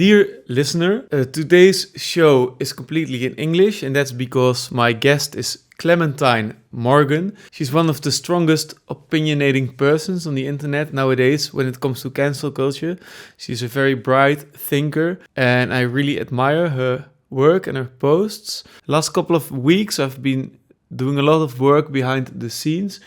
Dear listener, today's show is completely in English, and that's because my guest is Clementine Morrigan. She's one of the strongest opinionating persons on the internet nowadays when it comes to cancel culture. She's a very bright thinker, and I really admire her work and her posts. Last couple of weeks, I've been doing a lot of work behind the scenes.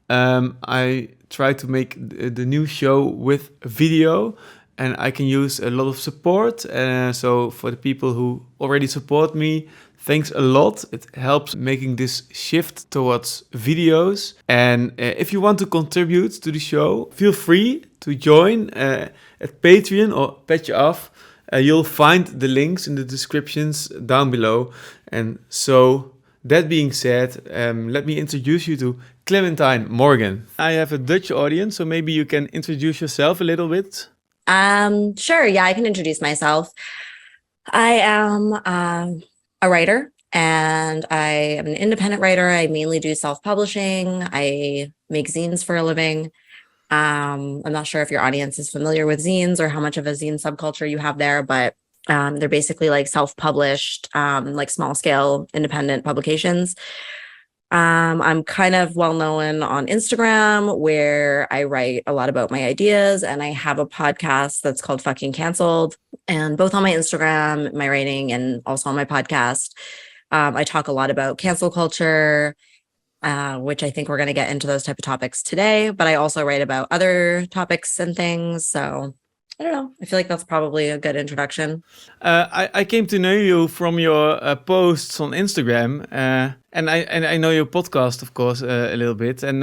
I try to make the new show with video, and I can use a lot of support. So for the people who already support me, thanks a lot. It helps making this shift towards videos. And if you want to contribute to the show, feel free to join at Patreon or Petje. You'll find the links in the descriptions down below. And so that being said, let me introduce you to Clementine Morrigan. I have a Dutch audience, so maybe you can introduce yourself a little bit. Sure. Yeah, I can introduce myself. I am a writer, and I am an independent writer. I mainly do self-publishing. I make zines for a living. I'm not sure if your audience is familiar with zines or how much of a zine subculture you have there, but they're basically like self-published, like small-scale independent publications. I'm kind of well known on Instagram, where I write a lot about my ideas, and I have a podcast that's called Fucking Canceled. And both on my Instagram, my writing, and also on my podcast, I talk a lot about cancel culture, which I think we're going to get into those type of topics today. But I also write about other topics and things. So I don't know. I feel like that's probably a good introduction. I came to know you from your posts on Instagram, and I know your podcast, of course, a little bit. And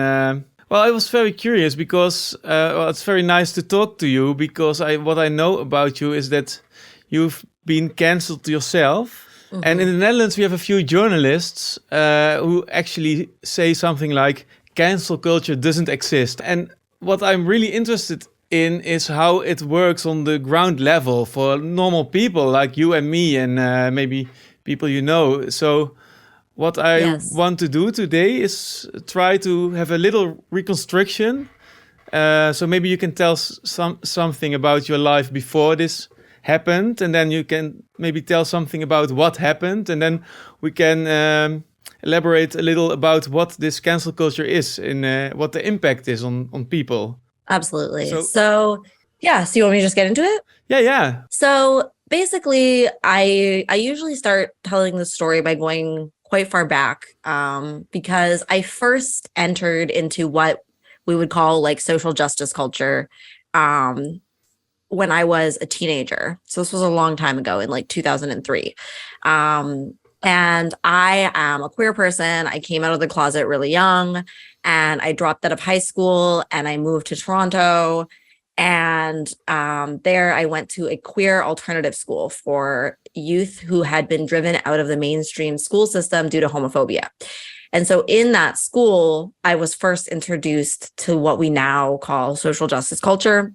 well, I was very curious because it's very nice to talk to you, because what I know about you is that you've been cancelled yourself. Mm-hmm. And in the Netherlands, we have a few journalists who actually say something like cancel culture doesn't exist. And what I'm really interested in is how it works on the ground level for normal people like you and me, and maybe people you know. So what I want to do today is try to have a little reconstruction. So maybe you can tell something about your life before this happened, and then you can maybe tell something about what happened, and then we can elaborate a little about what this cancel culture is and what the impact is on people. Absolutely. So yeah. So you want me to just get into it? Yeah. So basically, I usually start telling the story by going quite far back, because I first entered into what we would call like social justice culture when I was a teenager. So this was a long time ago, in like 2003. And I am a queer person. I came out of the closet really young, and I dropped out of high school and I moved to Toronto. And there I went to a queer alternative school for youth who had been driven out of the mainstream school system due to homophobia. And so in that school, I was first introduced to what we now call social justice culture.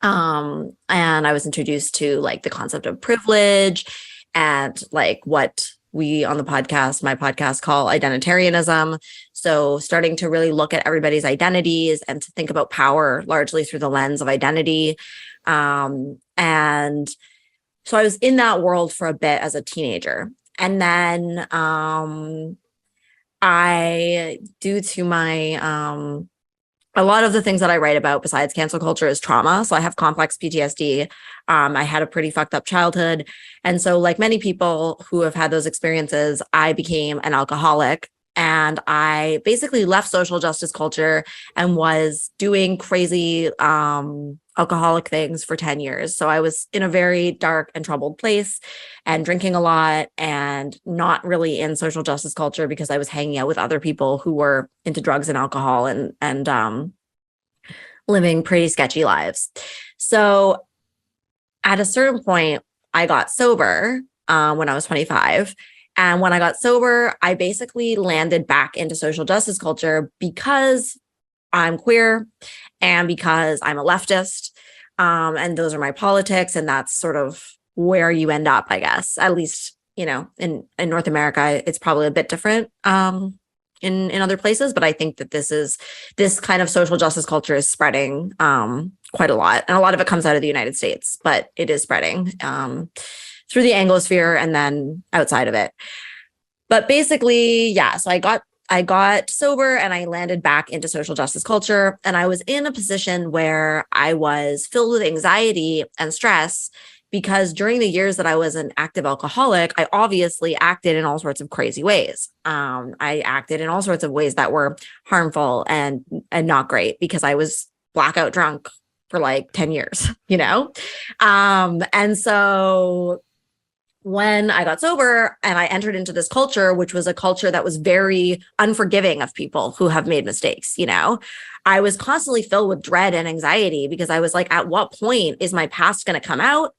And I was introduced to like the concept of privilege, and like what we on my podcast call identitarianism. So starting to really look at everybody's identities and to think about power largely through the lens of identity. And so I was in that world for a bit as a teenager. And then I, due to my a lot of the things that I write about besides cancel culture is trauma. So I have complex PTSD. I had a pretty fucked up childhood. And so like many people who have had those experiences, I became an alcoholic, and I basically left social justice culture and was doing crazy alcoholic things for 10 years. So I was in a very dark and troubled place and drinking a lot, and not really in social justice culture because I was hanging out with other people who were into drugs and alcohol and living pretty sketchy lives. So at a certain point, I got sober when I was 25. And when I got sober, I basically landed back into social justice culture because I'm queer and because I'm a leftist. And those are my politics. And that's sort of where you end up, I guess. At least, you know, in North America, it's probably a bit different. in other places, but I think that this kind of social justice culture is spreading quite a lot, and a lot of it comes out of the United States, but it is spreading through the Anglosphere and then outside of it. But basically, yeah, so I got sober and I landed back into social justice culture, and I was in a position where I was filled with anxiety and stress because during the years that I was an active alcoholic, I obviously acted in all sorts of crazy ways. I acted in all sorts of ways that were harmful and not great because I was blackout drunk for like 10 years, you know? And so when I got sober and I entered into this culture, which was a culture that was very unforgiving of people who have made mistakes, you know, I was constantly filled with dread and anxiety because I was like, at what point is my past going to come out?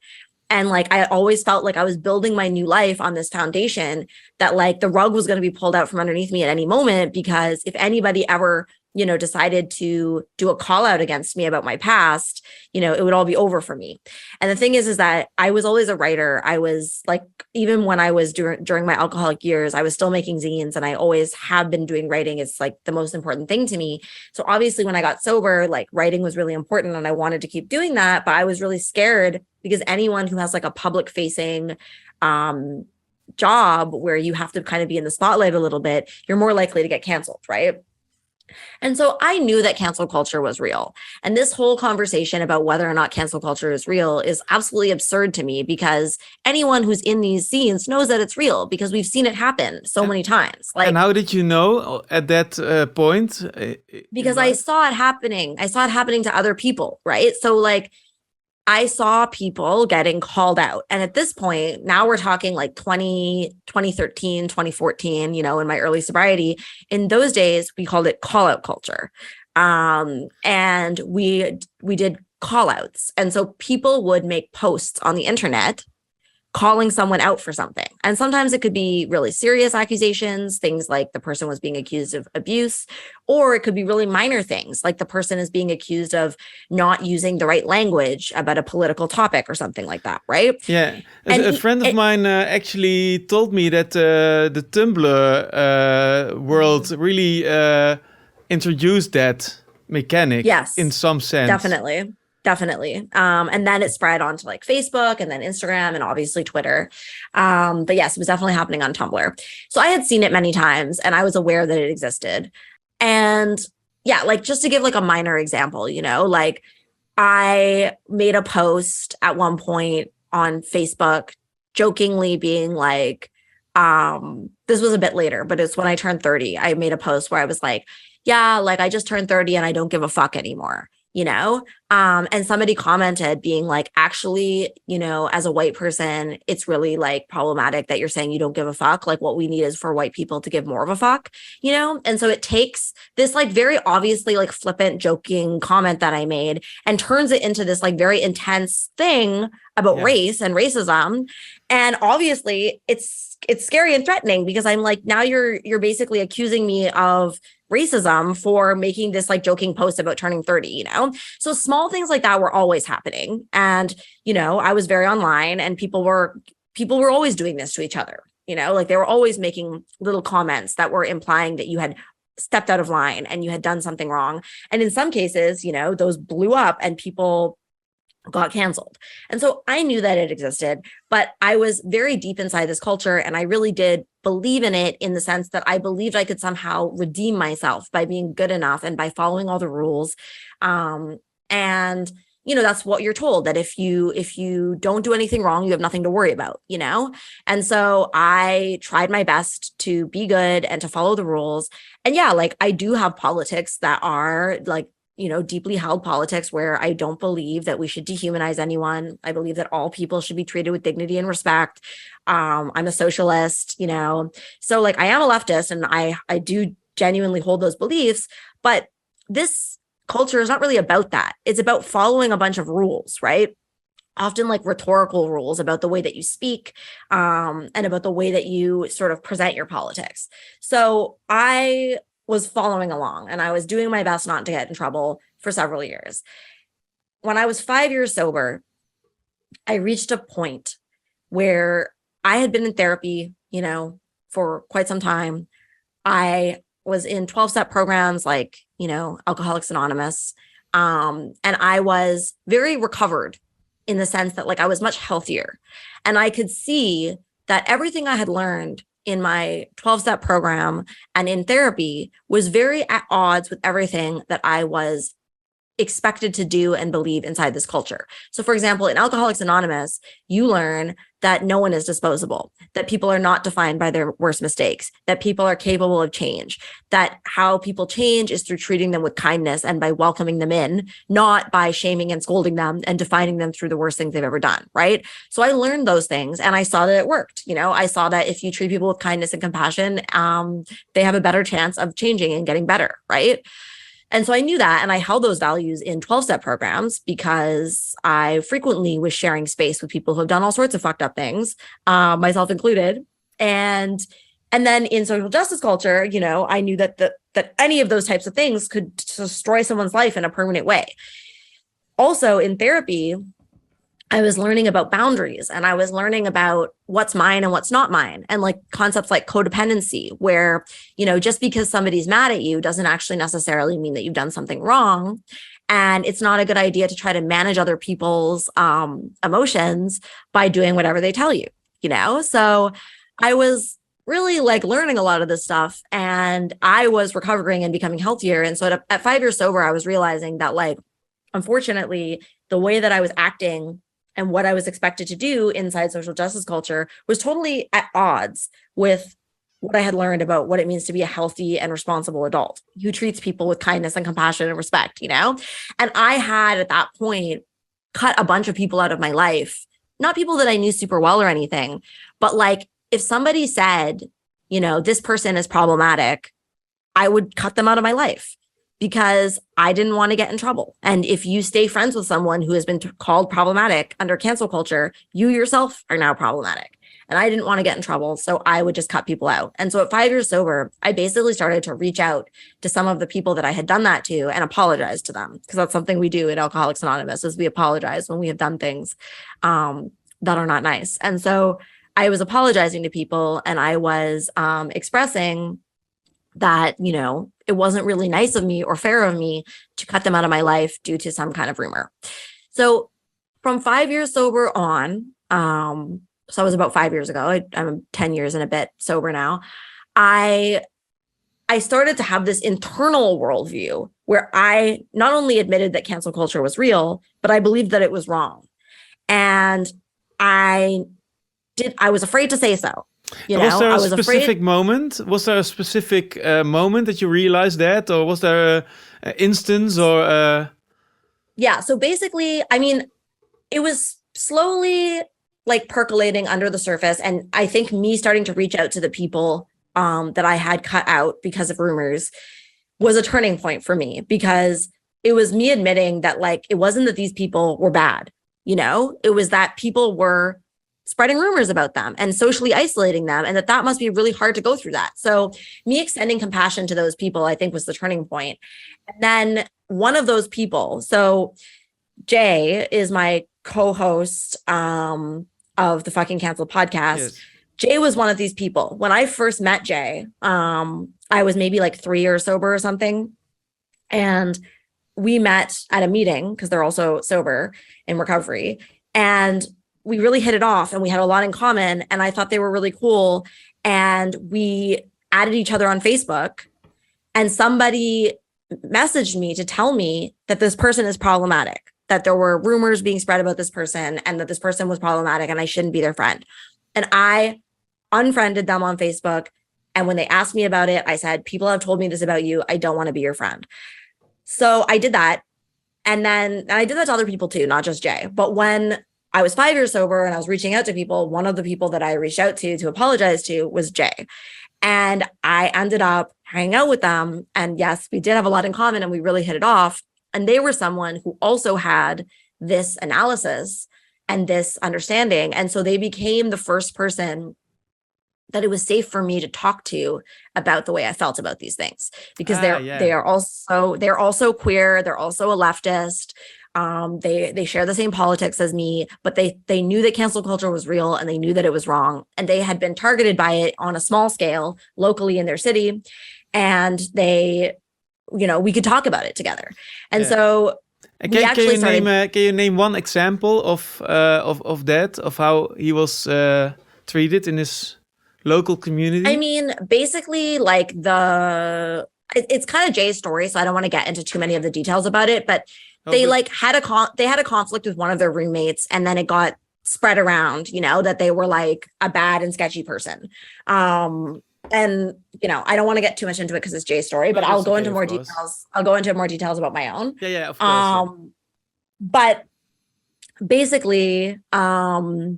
And like, I always felt like I was building my new life on this foundation that like the rug was going to be pulled out from underneath me at any moment, because if anybody ever, you know, decided to do a call out against me about my past, you know, it would all be over for me. And the thing is that I was always a writer. I was like, even when I was during my alcoholic years, I was still making zines, and I always have been doing writing. It's like the most important thing to me. So obviously when I got sober, like writing was really important and I wanted to keep doing that, but I was really scared because anyone who has like a public facing job where you have to kind of be in the spotlight a little bit, you're more likely to get canceled, right? And so I knew that cancel culture was real. And this whole conversation about whether or not cancel culture is real is absolutely absurd to me, because anyone who's in these scenes knows that it's real because we've seen it happen so many times. Like, and how did you know at that point? Because I saw it happening. I saw it happening to other people, right? So like, I saw people getting called out. And at this point, now we're talking like 2013, 2014, you know, in my early sobriety. In those days, we called it call out culture. And we did call outs. And so people would make posts on the internet calling someone out for something. And sometimes it could be really serious accusations, things like the person was being accused of abuse, or it could be really minor things like the person is being accused of not using the right language about a political topic or something like that, right? Yeah. A friend of mine actually told me that the Tumblr world really introduced that mechanic, yes, in some sense. Definitely. And then it spread onto like Facebook and then Instagram and obviously Twitter. But yes, it was definitely happening on Tumblr. So I had seen it many times and I was aware that it existed. And yeah, like just to give like a minor example, you know, like I made a post at one point on Facebook jokingly being like, this was a bit later, but it's when I turned 30. I made a post where I was like, yeah, like I just turned 30 and I don't give a fuck anymore. You know, and somebody commented being like, actually, you know, as a white person, it's really like problematic that you're saying you don't give a fuck. Like what we need is for white people to give more of a fuck, you know? And so it takes this like very obviously like flippant joking comment that I made and turns it into this like very intense thing about race and racism. And obviously it's scary and threatening because I'm like, now you're basically accusing me of racism for making this like joking post about turning 30, you know? So small things like that were always happening. And, you know, I was very online and people were always doing this to each other, you know, like they were always making little comments that were implying that you had stepped out of line and you had done something wrong. And in some cases, you know, those blew up and people got canceled. And so I knew that it existed, but I was very deep inside this culture and I really did believe in it in the sense that I believed I could somehow redeem myself by being good enough and by following all the rules. And you know, that's what you're told, that if you don't do anything wrong, you have nothing to worry about, you know? And so I tried my best to be good and to follow the rules. And yeah, like I do have politics that are like, you know, deeply held politics where I don't believe that we should dehumanize anyone. I believe that all people should be treated with dignity and respect. I'm a socialist, you know, so like I am a leftist and I do genuinely hold those beliefs, but this culture is not really about that. It's about following a bunch of rules, right? Often like rhetorical rules about the way that you speak and about the way that you sort of present your politics. So I was following along and I was doing my best not to get in trouble for several years. When I was 5 years sober, I reached a point where I had been in therapy, you know, for quite some time. I was in 12-step programs like, Alcoholics Anonymous. And I was very recovered in the sense that like I was much healthier. And I could see that everything I had learned in my 12-step program and in therapy was very at odds with everything that I was expected to do and believe inside this culture. So for example, in Alcoholics Anonymous, you learn that no one is disposable, that people are not defined by their worst mistakes, that people are capable of change, that how people change is through treating them with kindness and by welcoming them in, not by shaming and scolding them and defining them through the worst things they've ever done, right? So I learned those things and I saw that it worked. I saw that if you treat people with kindness and compassion, they have a better chance of changing and getting better, right? And so I knew that, and I held those values in 12-step programs because I frequently was sharing space with people who have done all sorts of fucked up things, myself included. And then in social justice culture, I knew that that any of those types of things could destroy someone's life in a permanent way. Also in therapy, I was learning about boundaries and I was learning about what's mine and what's not mine. And like concepts like codependency, where, just because somebody's mad at you doesn't actually necessarily mean that you've done something wrong. And it's not a good idea to try to manage other people's emotions by doing whatever they tell you, So I was really like learning a lot of this stuff and I was recovering and becoming healthier. And so at 5 years sober, I was realizing that like, unfortunately, the way that I was acting and what I was expected to do inside social justice culture was totally at odds with what I had learned about what it means to be a healthy and responsible adult who treats people with kindness and compassion and respect, And I had at that point cut a bunch of people out of my life, not people that I knew super well or anything, but like if somebody said, this person is problematic, I would cut them out of my life, because I didn't want to get in trouble. And if you stay friends with someone who has been called problematic under cancel culture, you yourself are now problematic. And I didn't want to get in trouble, so I would just cut people out. And so at 5 years sober, I basically started to reach out to some of the people that I had done that to and apologize to them, because that's something we do at Alcoholics Anonymous, is we apologize when we have done things that are not nice. And so I was apologizing to people and I was expressing that, it wasn't really nice of me or fair of me to cut them out of my life due to some kind of rumor. So from 5 years sober on, so it was about 5 years ago, I'm 10 years and a bit sober now, I started to have this internal worldview where I not only admitted that cancel culture was real, but I believed that it was wrong. And I was afraid to say so. Was there a specific moment? Was there a specific moment that you realized that, or was there an instance or? Yeah. So basically, I mean, it was slowly like percolating under the surface, and I think me starting to reach out to the people that I had cut out because of rumors was a turning point for me, because it was me admitting that like it wasn't that these people were bad, it was that people were spreading rumors about them and socially isolating them, and that must be really hard to go through that. So me extending compassion to those people, I think, was the turning point. And then one of those people, so Jay is my co-host of the Fucking Cancel podcast. Yes. Jay was one of these people. When I first met Jay, I was maybe like 3 years sober or something. And we met at a meeting because they're also sober in recovery. And we really hit it off and we had a lot in common. And I thought they were really cool. And we added each other on Facebook. And somebody messaged me to tell me that this person is problematic, that there were rumors being spread about this person and that this person was problematic and I shouldn't be their friend. And I unfriended them on Facebook. And when they asked me about it, I said, people have told me this about you. I don't want to be your friend. So I did that. And then I did that to other people too, not just Jay. But when I was 5 years sober and I was reaching out to people, one of the people that I reached out to apologize to was Jay. And I ended up hanging out with them. And yes, we did have a lot in common and we really hit it off. And they were someone who also had this analysis and this understanding. And so they became the first person that it was safe for me to talk to about the way I felt about these things, because they're also queer. They're also a leftist. They share the same politics as me, but they knew that cancel culture was real and they knew that it was wrong. And they had been targeted by it on a small scale locally in their city. and we could talk about it together. And so we actually started. Can you name one example of that, of how he was treated in his local community? I mean, basically, like it's kind of Jay's story, so I don't want to get into too many of the details about it. But they had a conflict with one of their roommates, and then it got spread around, that they were like a bad and sketchy person. And I don't want to get too much into it because it's Jay's story, but I'll go into more details. I'll go into more details about my own. Yeah, of course. But basically, so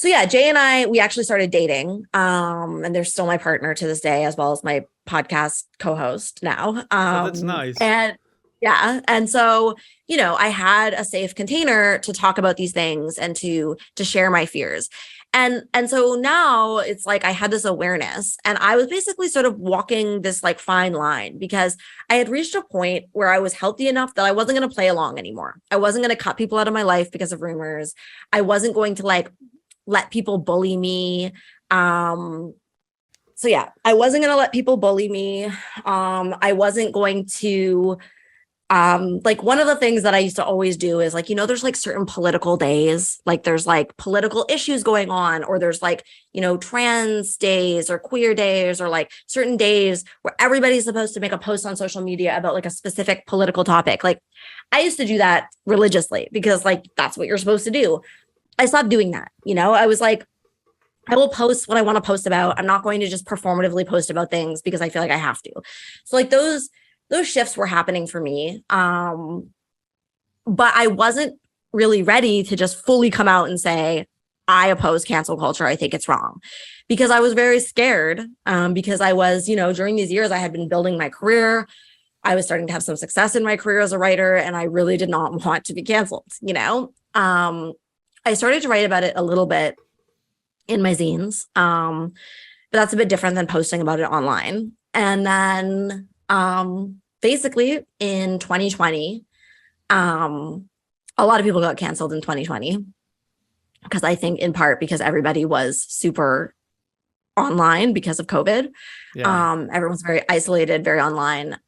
yeah, Jay and I, we actually started dating. And they're still my partner to this day, as well as my podcast co-host now. That's nice. And yeah. And so, I had a safe container to talk about these things and to share my fears. And so now it's like I had this awareness, and I was basically sort of walking this like fine line, because I had reached a point where I was healthy enough that I wasn't going to play along anymore. I wasn't going to cut people out of my life because of rumors. I wasn't going to like let people bully me. So yeah, I wasn't going to let people bully me. I wasn't going to like, one of the things that I used to always do is like, there's like certain political days, like there's like political issues going on, or there's like, trans days or queer days, or like certain days where everybody's supposed to make a post on social media about like a specific political topic. Like I used to do that religiously because like, that's what you're supposed to do. I stopped doing that. I was like, I will post what I want to post about. I'm not going to just performatively post about things because I feel like I have to. So like those shifts were happening for me. But I wasn't really ready to just fully come out and say, I oppose cancel culture. I think it's wrong, because I was very scared. Because I was, during these years, I had been building my career. I was starting to have some success in my career as a writer, and I really did not want to be canceled. I started to write about it a little bit in my zines. But that's a bit different than posting about it online. And then basically in 2020, a lot of people got canceled in 2020, because I think in part because everybody was super online because of COVID. Yeah. Everyone's very isolated, very online.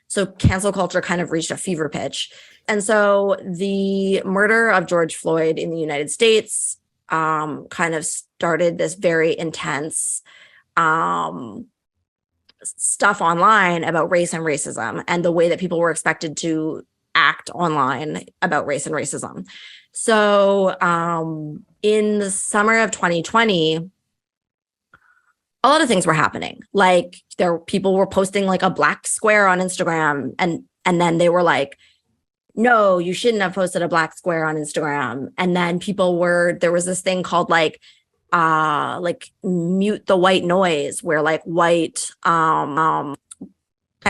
So cancel culture kind of reached a fever pitch. And so the murder of George Floyd in the United States kind of started this very intense stuff online about race and racism, and the way that people were expected to act online about race and racism. So in the summer of 2020, a lot of things were happening. Like people were posting like a black square on Instagram, and then they were like, no, you shouldn't have posted a black square on Instagram. And then there was this thing called like mute the white noise, where like white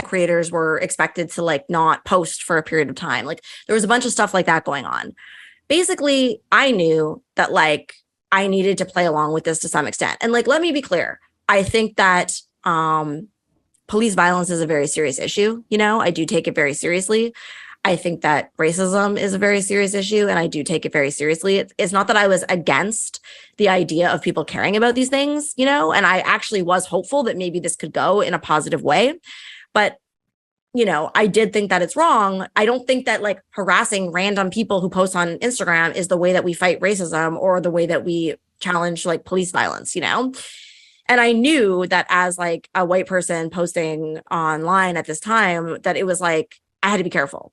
creators were expected to like not post for a period of time. Like there was a bunch of stuff like that going on. Basically, I knew that like I needed to play along with this to some extent. And like, let me be clear. I think that police violence is a very serious issue. I do take it very seriously. I think that racism is a very serious issue, and I do take it very seriously. It's not that I was against the idea of people caring about these things, and I actually was hopeful that maybe this could go in a positive way. But, I did think that it's wrong. I don't think that like harassing random people who post on Instagram is the way that we fight racism, or the way that we challenge like police violence, And I knew that as like a white person posting online at this time, that it was like, I had to be careful.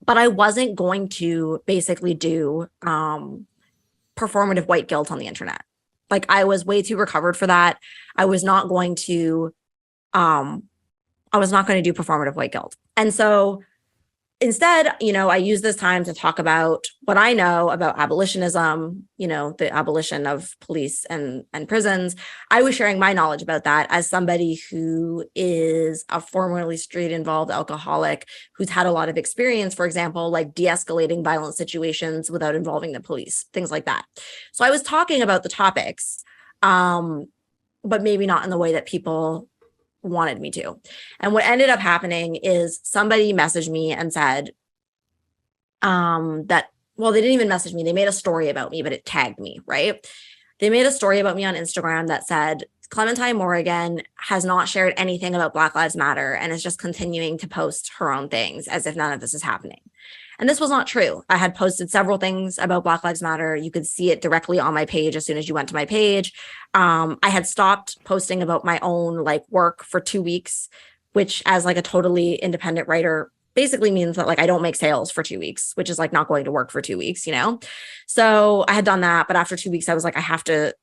But I wasn't going to basically do performative white guilt on the internet. Like I was way too recovered for that. I was not going to do performative white guilt. And so instead, I use this time to talk about what I know about abolitionism, the abolition of police and prisons. I was sharing my knowledge about that as somebody who is a formerly street-involved alcoholic who's had a lot of experience, for example, like de-escalating violent situations without involving the police, things like that. So I was talking about the topics, but maybe not in the way that people wanted me to. And what ended up happening is somebody messaged me and said they didn't even message me. They made a story about me, but it tagged me, right? They made a story about me on Instagram that said Clementine Morrigan has not shared anything about Black Lives Matter and is just continuing to post her own things as if none of this is happening. And this was not true. I had posted several things about Black Lives Matter. You could see it directly on my page as soon as you went to my page. I had stopped posting about my own like work for 2 weeks, which as like a totally independent writer basically means that like I don't make sales for 2 weeks, which is like not going to work for 2 weeks, you know? So I had done that. But after 2 weeks, I was like, I have to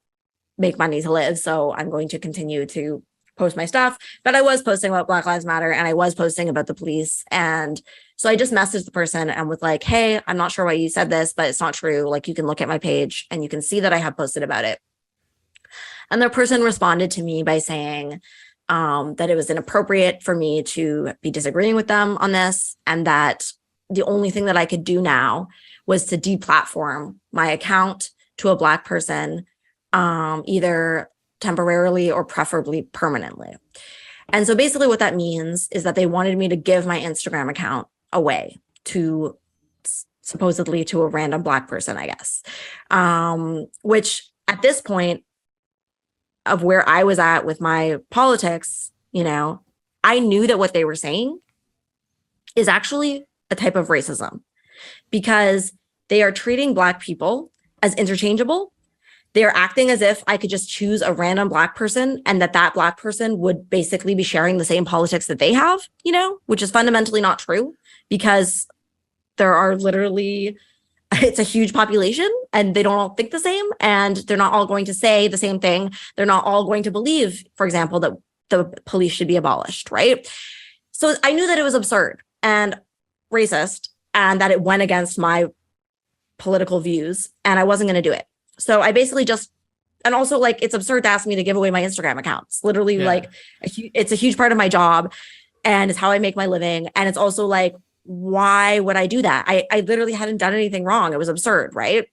make money to live. So I'm going to continue to post my stuff. But I was posting about Black Lives Matter and I was posting about the police. And so I just messaged the person and was like, hey, I'm not sure why you said this, but it's not true. Like you can look at my page and you can see that I have posted about it. And the person responded to me by saying that it was inappropriate for me to be disagreeing with them on this, and that the only thing that I could do now was to deplatform my account to a Black person, either temporarily or preferably permanently. And so basically what that means is that they wanted me to give my Instagram account away to supposedly to a random Black person, I guess, which at this point of where I was at with my politics, you know, I knew that what they were saying is actually a type of racism because they are treating Black people as interchangeable. They're acting as if I could just choose a random Black person and that Black person would basically be sharing the same politics that they have, you know, which is fundamentally not true because there are literally, it's a huge population and they don't all think the same and they're not all going to say the same thing. They're not all going to believe, for example, that the police should be abolished, right? So I knew that it was absurd and racist and that it went against my political views and I wasn't going to do it. So I basically just, and also like, it's absurd to ask me to give away my Instagram accounts. Literally like, it's a huge part of my job and it's how I make my living. And it's also like, why would I do that? I literally hadn't done anything wrong. It was absurd, right?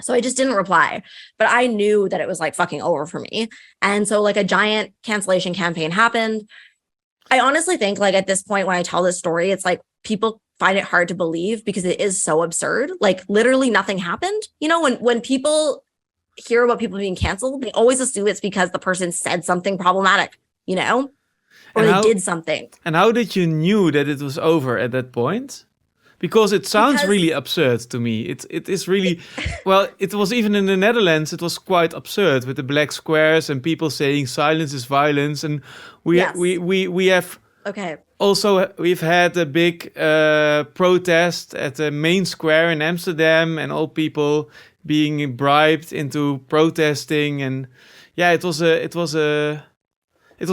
So I just didn't reply, but I knew that it was like fucking over for me. And so like a giant cancellation campaign happened. I honestly think like at this point when I tell this story, it's like people find it hard to believe because it is so absurd. Like literally nothing happened. You know, when people hear about people being canceled, they always assume it's because the person said something problematic, you know, or they did something. And how did you knew that it was over at that point? Because it sounds really absurd to me. It is really, well, it was even in the Netherlands, it was quite absurd with the black squares and people saying silence is violence. And we have also, we've had a big protest at the main square in Amsterdam and all people being bribed into protesting. And yeah, it was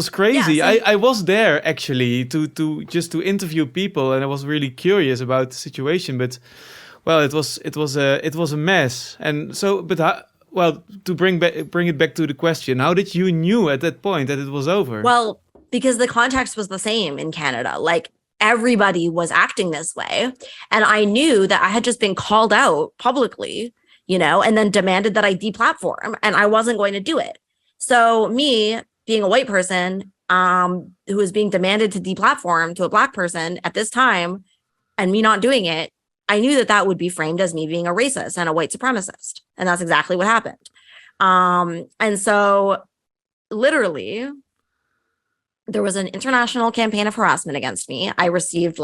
crazy. Yeah, I was there actually to interview people, and I was really curious about the situation. But well, it was a mess. And so, to bring it back to the question, how did you knew at that point that it was over? Well, because the context was the same in Canada. Like everybody was acting this way, and I knew that I had just been called out publicly, you know, and then demanded that I deplatform, and I wasn't going to do it. So me, being a white person who is being demanded to deplatform to a Black person at this time and me not doing it, I knew that would be framed as me being a racist and a white supremacist. And that's exactly what happened. And so literally, there was an international campaign of harassment against me. I received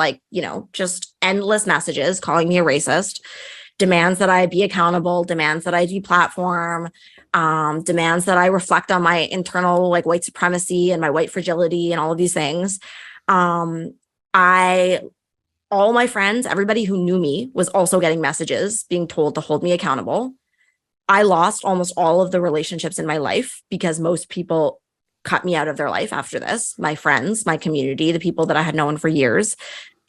just endless messages calling me a racist, demands that I be accountable, demands that I deplatform, demands that I reflect on my internal white supremacy and my white fragility and all of these things. All my friends, everybody who knew me was also getting messages being told to hold me accountable. I lost almost all of the relationships in my life because most people cut me out of their life after this. My friends, my community, the people that I had known for years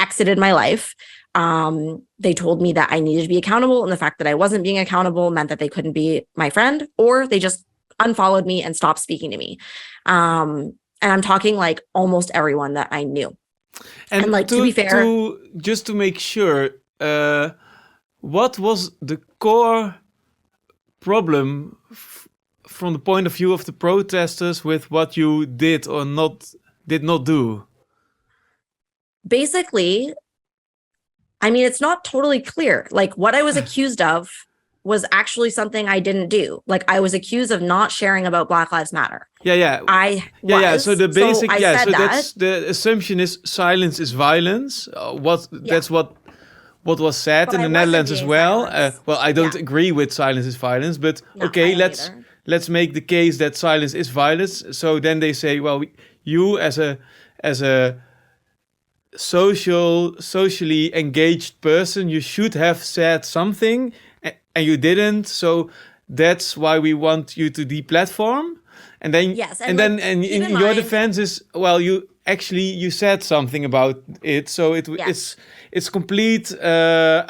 exited my life. They told me that I needed to be accountable, and the fact that I wasn't being accountable meant that they couldn't be my friend, or they just unfollowed me and stopped speaking to me. And I'm talking almost everyone that I knew. And to be fair, just to make sure, what was the core problem from the point of view of the protesters with what you did or did not do? Basically, I mean, it's not totally clear. What I was accused of was actually something I didn't do. Like I was accused of not sharing about Black Lives Matter. Yeah. I was. Yeah. So the basic, so I said so that. that's the assumption is silence is violence. That's what was said But in I the wasn't Netherlands as being well. silenced. Well, I don't agree with silence is violence, but No, okay, I don't either. let's make the case that silence is violence. So then they say, well, you as a socially engaged person, you should have said something, and you didn't. So that's why we want you to deplatform. And then Yes, and then and keep in in your mind- defense is, well, you said something about it, so Yes. it's complete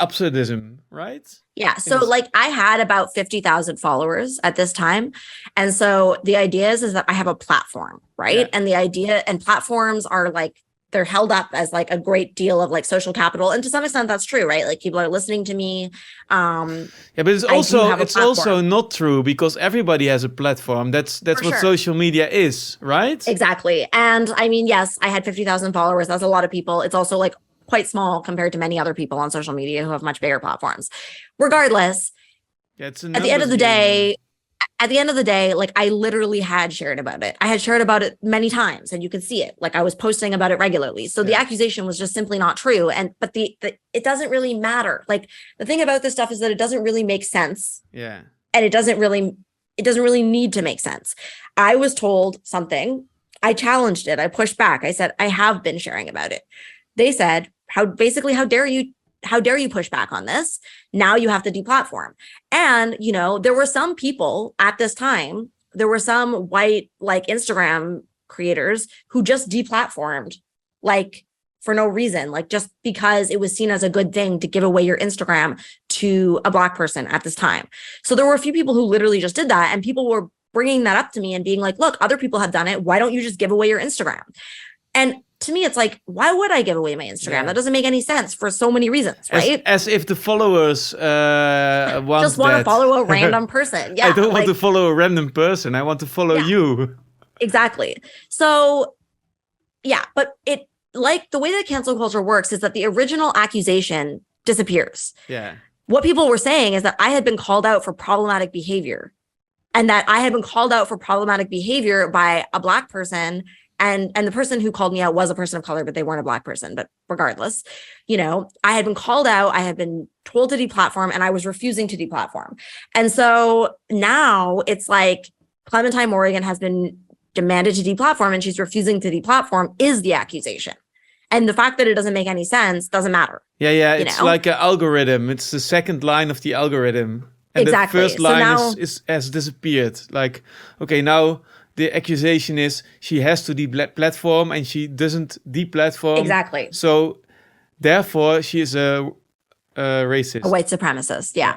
absurdism, right? Yeah. So like I had about 50,000 followers at this time. And so the idea is that I have a platform, right? Yeah. And the idea and platforms are like, they're held up as like a great deal of like social capital. And to some extent that's true, right? Like people are listening to me. Yeah, but it's I do have a also platform. not true, because everybody has a platform. That's For what sure. social media is, right? Exactly. And I mean, yes, I had 50,000 followers. That's a lot of people. It's also like quite small compared to many other people on social media who have much bigger platforms. Regardless, Yeah, it's at the end of the day, like I literally had shared about it. I had shared about it many times and you could see it. Like I was posting about it regularly. So the accusation was just simply not true. But it doesn't really matter. Like the thing about this stuff is that it doesn't really make sense. Yeah. And it doesn't really need to make sense. I was told something. I challenged it. I pushed back. I said, I have been sharing about it. They said, how dare you push back on this? Now you have to deplatform. And, you know, there were some people at this time, there were some white like Instagram creators who just deplatformed like for no reason, like just because it was seen as a good thing to give away your Instagram to a Black person at this time. So there were a few people who literally just did that, and people were bringing that up to me and being like, look, other people have done it. Why don't you just give away your Instagram? And to me, it's like, why would I give away my Instagram? Yeah. That doesn't make any sense for so many reasons, right? As if the followers Just want to follow a random person. Yeah, I don't want to follow a random person. I want to follow you. Exactly. So, yeah, but it like the way that cancel culture works is that the original accusation disappears. Yeah. What people were saying is that I had been called out for problematic behavior, and that I had been called out for problematic behavior by a Black person. And the person who called me out was a person of color, but they weren't a Black person. But regardless, you know, I had been called out. I had been told to deplatform, and I was refusing to deplatform. And so now it's like Clementine Morrigan has been demanded to deplatform, and she's refusing to deplatform is the accusation. And the fact that it doesn't make any sense doesn't matter. Yeah. It's like an algorithm. It's the second line of the algorithm. And exactly. the first line has disappeared. Like, okay, now the accusation is she has to deplatform, and she doesn't deplatform. Exactly. So therefore, she is a racist. A white supremacist. Yeah.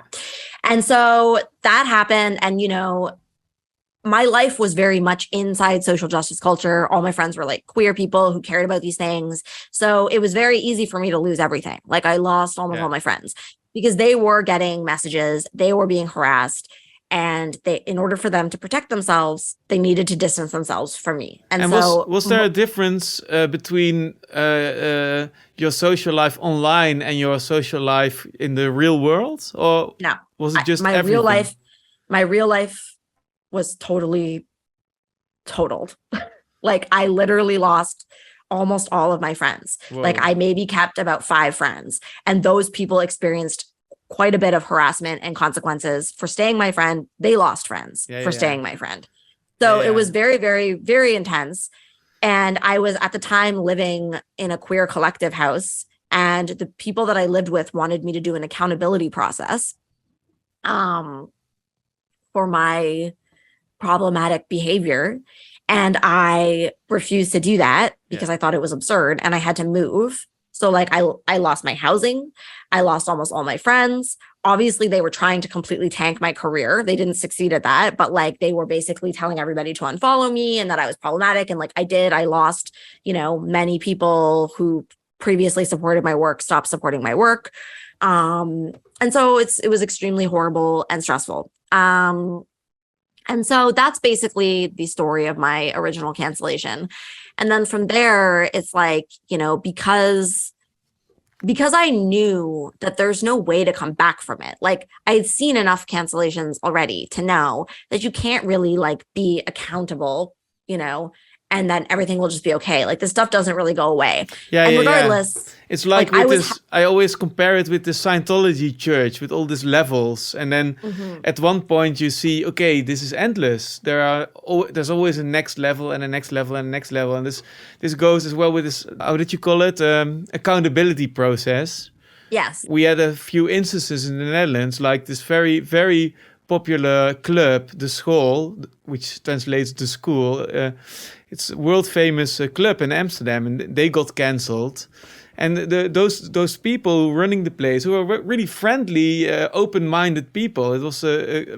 And so that happened. And, you know, my life was very much inside social justice culture. All my friends were like queer people who cared about these things. So it was very easy for me to lose everything. Like I lost almost all my friends because they were getting messages, they were being harassed, and in order for them to protect themselves, they needed to distance themselves from me. And so was there a difference between your social life online and your social life in the real world? Or no, was it just my real life was totally totaled. Like I literally lost almost all of my friends. Whoa. Like I maybe kept about 5 friends, and those people experienced quite a bit of harassment and consequences for staying my friend. They lost friends for staying my friend. So it was very, very, very intense. And I was at the time living in a queer collective house, and the people that I lived with wanted me to do an accountability process for my problematic behavior. And I refused to do that because I thought it was absurd, and I had to move. So like I lost my housing. I lost almost all my friends. Obviously, they were trying to completely tank my career. They didn't succeed at that, but like they were basically telling everybody to unfollow me and that I was problematic. And like I lost, you know, many people who previously supported my work, stopped supporting my work. And so it was extremely horrible and stressful. And so that's basically the story of my original cancellation. And then from there, it's like, you know, because because I knew that there's no way to come back from it. Like I had seen enough cancellations already to know that you can't really like be accountable, you know, and then everything will just be okay. Like this stuff doesn't really go away. Yeah, And yeah, yeah. regardless, It's like I with was this, I always compare it with the Scientology church, with all these levels. And then at one point you see, okay, this is endless. There's always a next level and a next level and a next level. And this goes as well with this, how did you call it? Accountability process. yes. We had a few instances in the Netherlands, like this very, very popular club, the School, which translates to school. It's a world famous club in Amsterdam, and they got cancelled. And those people running the place, who are really friendly, open-minded people. It was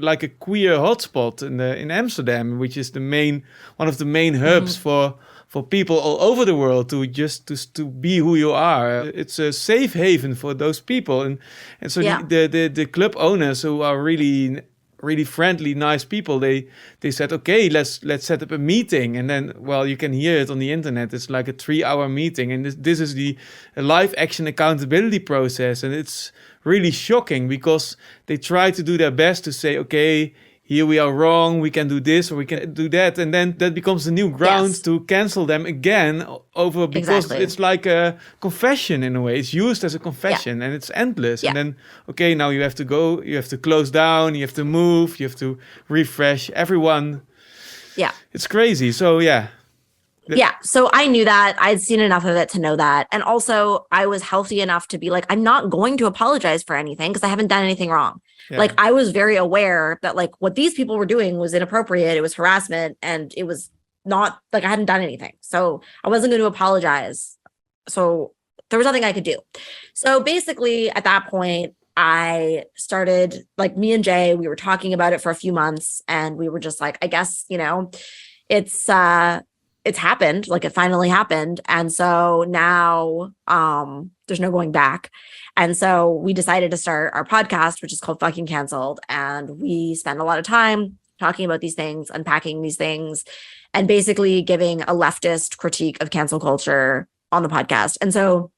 like a queer hotspot in Amsterdam, which is one of the main hubs for people all over the world to be who you are. It's a safe haven for those people, and so the club owners, who are really friendly, nice people, they said, okay, let's set up a meeting. And then, well, you can hear it on the internet. It's like a 3-hour meeting, and this is the live action accountability process. And it's really shocking because they try to do their best to say, okay, here we are wrong, we can do this or we can do that, and then that becomes a new ground to cancel them again over, because it's like a confession in a way. It's used as a confession, and it's endless. And then, okay, now you have to go, you have to close down, you have to move, you have to refresh everyone. Yeah, it's crazy. So so I knew that. I'd seen enough of it to know that. And also I was healthy enough to be like, I'm not going to apologize for anything because I haven't done anything wrong. Yeah. Like I was very aware that like what these people were doing was inappropriate. It was harassment, and it was not like I hadn't done anything. So I wasn't going to apologize. So there was nothing I could do. So basically at that point, I started, like, me and Jay, we were talking about it for a few months, and we were just like, I guess, it's happened, like it finally happened. And so now there's no going back. And so we decided to start our podcast, which is called Fucking Canceled. And we spend a lot of time talking about these things, unpacking these things, and basically giving a leftist critique of cancel culture on the podcast. And so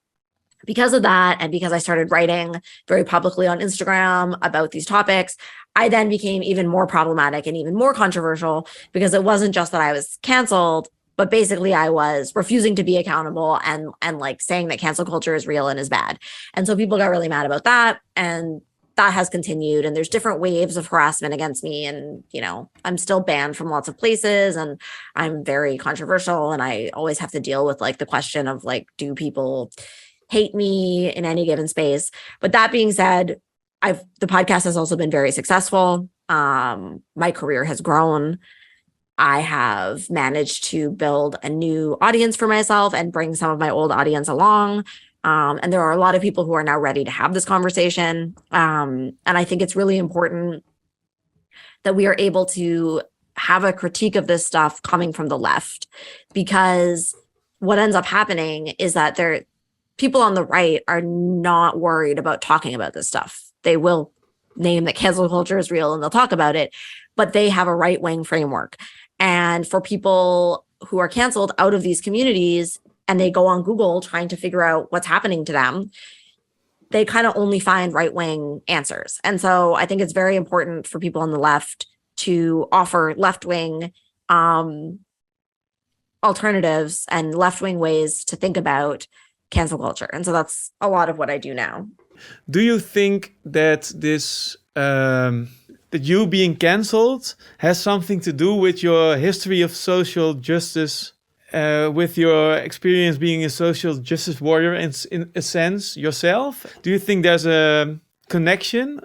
because of that, and because I started writing very publicly on Instagram about these topics, I then became even more problematic and even more controversial, because it wasn't just that I was canceled, but basically I was refusing to be accountable and like saying that cancel culture is real and is bad. And so people got really mad about that. And that has continued. And there's different waves of harassment against me. And, I'm still banned from lots of places, and I'm very controversial. And I always have to deal with like the question of like, do people hate me in any given space? But that being said, the podcast has also been very successful. My career has grown. I have managed to build a new audience for myself and bring some of my old audience along. And there are a lot of people who are now ready to have this conversation. And I think it's really important that we are able to have a critique of this stuff coming from the left, because what ends up happening is that people on the right are not worried about talking about this stuff. They will name that cancel culture is real and they'll talk about it, but they have a right-wing framework. And for people who are canceled out of these communities and they go on Google trying to figure out what's happening to them, they kind of only find right-wing answers. And so I think it's very important for people on the left to offer left-wing alternatives and left-wing ways to think about cancel culture. And so that's a lot of what I do now. Do you think that this that you being cancelled has something to do with your history of social justice, with your experience being a social justice warrior in a sense yourself? Do you think there's a connection?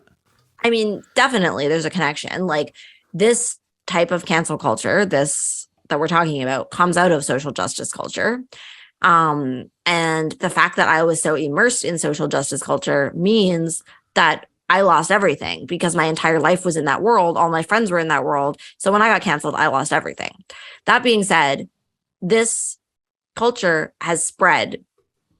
I mean, definitely there's a connection. Like, this type of cancel culture, this that we're talking about, comes out of social justice culture. And the fact that I was so immersed in social justice culture means that I lost everything, because my entire life was in that world. All my friends were in that world. So when I got canceled, I lost everything. That being said, this culture has spread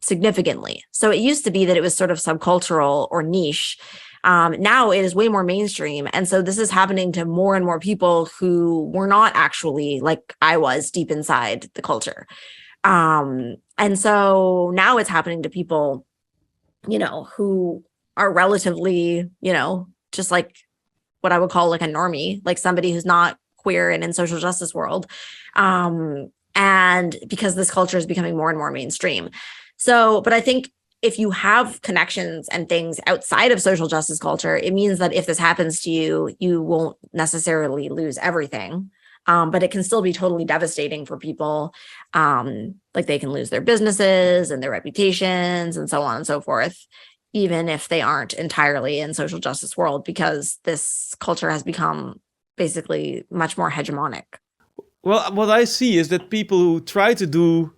significantly. So it used to be that it was sort of subcultural or niche. Now it is way more mainstream. And so this is happening to more and more people who were not actually, like I was, deep inside the culture. And so now it's happening to people who are relatively, just like what I would call like a normie, like somebody who's not queer and in social justice world. And because this culture is becoming more and more mainstream. So, but I think if you have connections and things outside of social justice culture, it means that if this happens to you, you won't necessarily lose everything. But it can still be totally devastating for people. Like they can lose their businesses and their reputations and so on and so forth, even if they aren't entirely in social justice world, because this culture has become basically much more hegemonic. Well, what I see is that people who try to do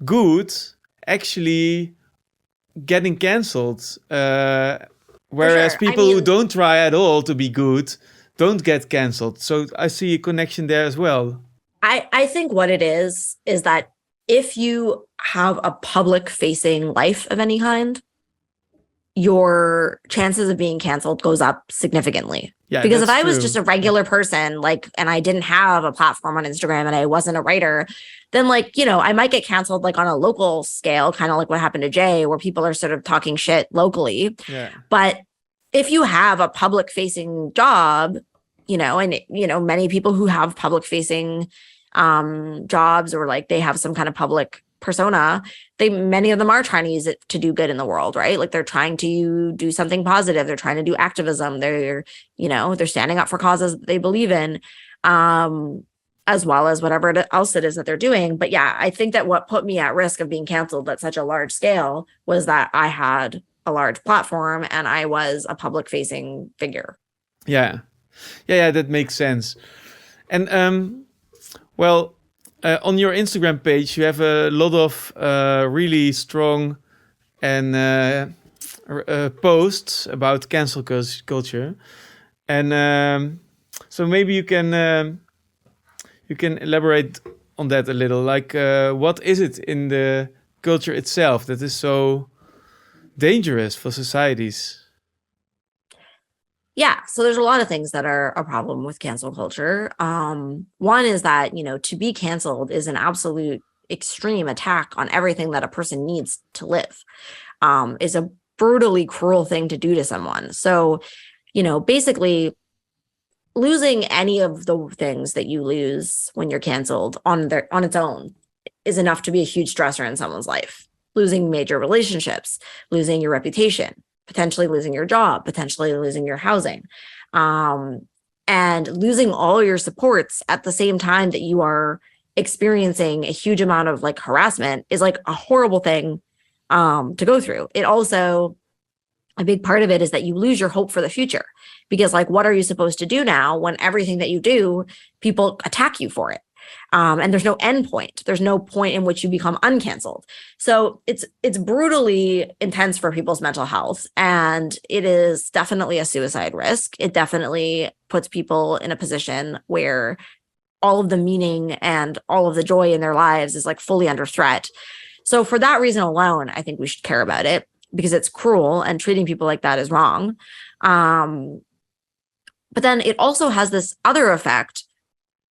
good actually getting cancelled, whereas sure. people who don't try at all to be good don't get cancelled. So I see a connection there as well. I think what it is that if you have a public facing life of any kind, your chances of being canceled goes up significantly. Yeah, because if I was true. just a regular person, like, and I didn't have a platform on Instagram and I wasn't a writer, then like, I might get canceled like on a local scale, kind of like what happened to Jay, where people are sort of talking shit locally. Yeah. But if you have a public facing job, and many people who have public facing jobs, or like they have some kind of public persona, many of them are trying to use it to do good in the world, right? Like they're trying to do something positive. They're trying to do activism. They're standing up for causes that they believe in, as well as whatever else it is that they're doing. But yeah, I think that what put me at risk of being canceled at such a large scale was that I had a large platform and I was a public facing figure. Yeah, that makes sense. And on your Instagram page, you have a lot of really strong and posts about cancel culture, and so maybe you can elaborate on that a little. Like, what is it in the culture itself that is so dangerous for societies? Yeah, so there's a lot of things that are a problem with cancel culture. One is that, to be canceled is an absolute extreme attack on everything that a person needs to live. Is a brutally cruel thing to do to someone. So, basically losing any of the things that you lose when you're canceled on its own is enough to be a huge stressor in someone's life. Losing major relationships, losing your reputation, potentially losing your job, potentially losing your housing, and losing all your supports at the same time that you are experiencing a huge amount of like harassment is like a horrible thing to go through. It also, a big part of it is that you lose your hope for the future, because like, what are you supposed to do now when everything that you do, people attack you for it? And there's no end point. There's no point in which you become uncanceled. So it's brutally intense for people's mental health. And it is definitely a suicide risk. It definitely puts people in a position where all of the meaning and all of the joy in their lives is like fully under threat. So for that reason alone, I think we should care about it, because it's cruel and treating people like that is wrong. But then it also has this other effect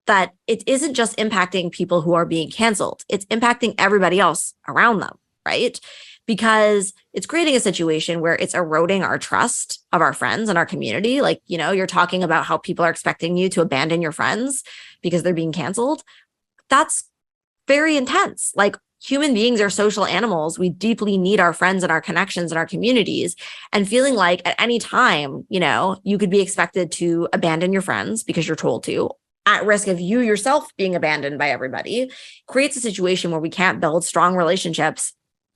that it isn't just impacting people who are being canceled. It's impacting everybody else around them, right? Because it's creating a situation where it's eroding our trust of our friends and our community. Like, you're talking about how people are expecting you to abandon your friends because they're being canceled. That's very intense. Like, human beings are social animals. We deeply need our friends and our connections and our communities. And feeling like at any time, you could be expected to abandon your friends because you're told to, at risk of you yourself being abandoned by everybody, creates a situation where we can't build strong relationships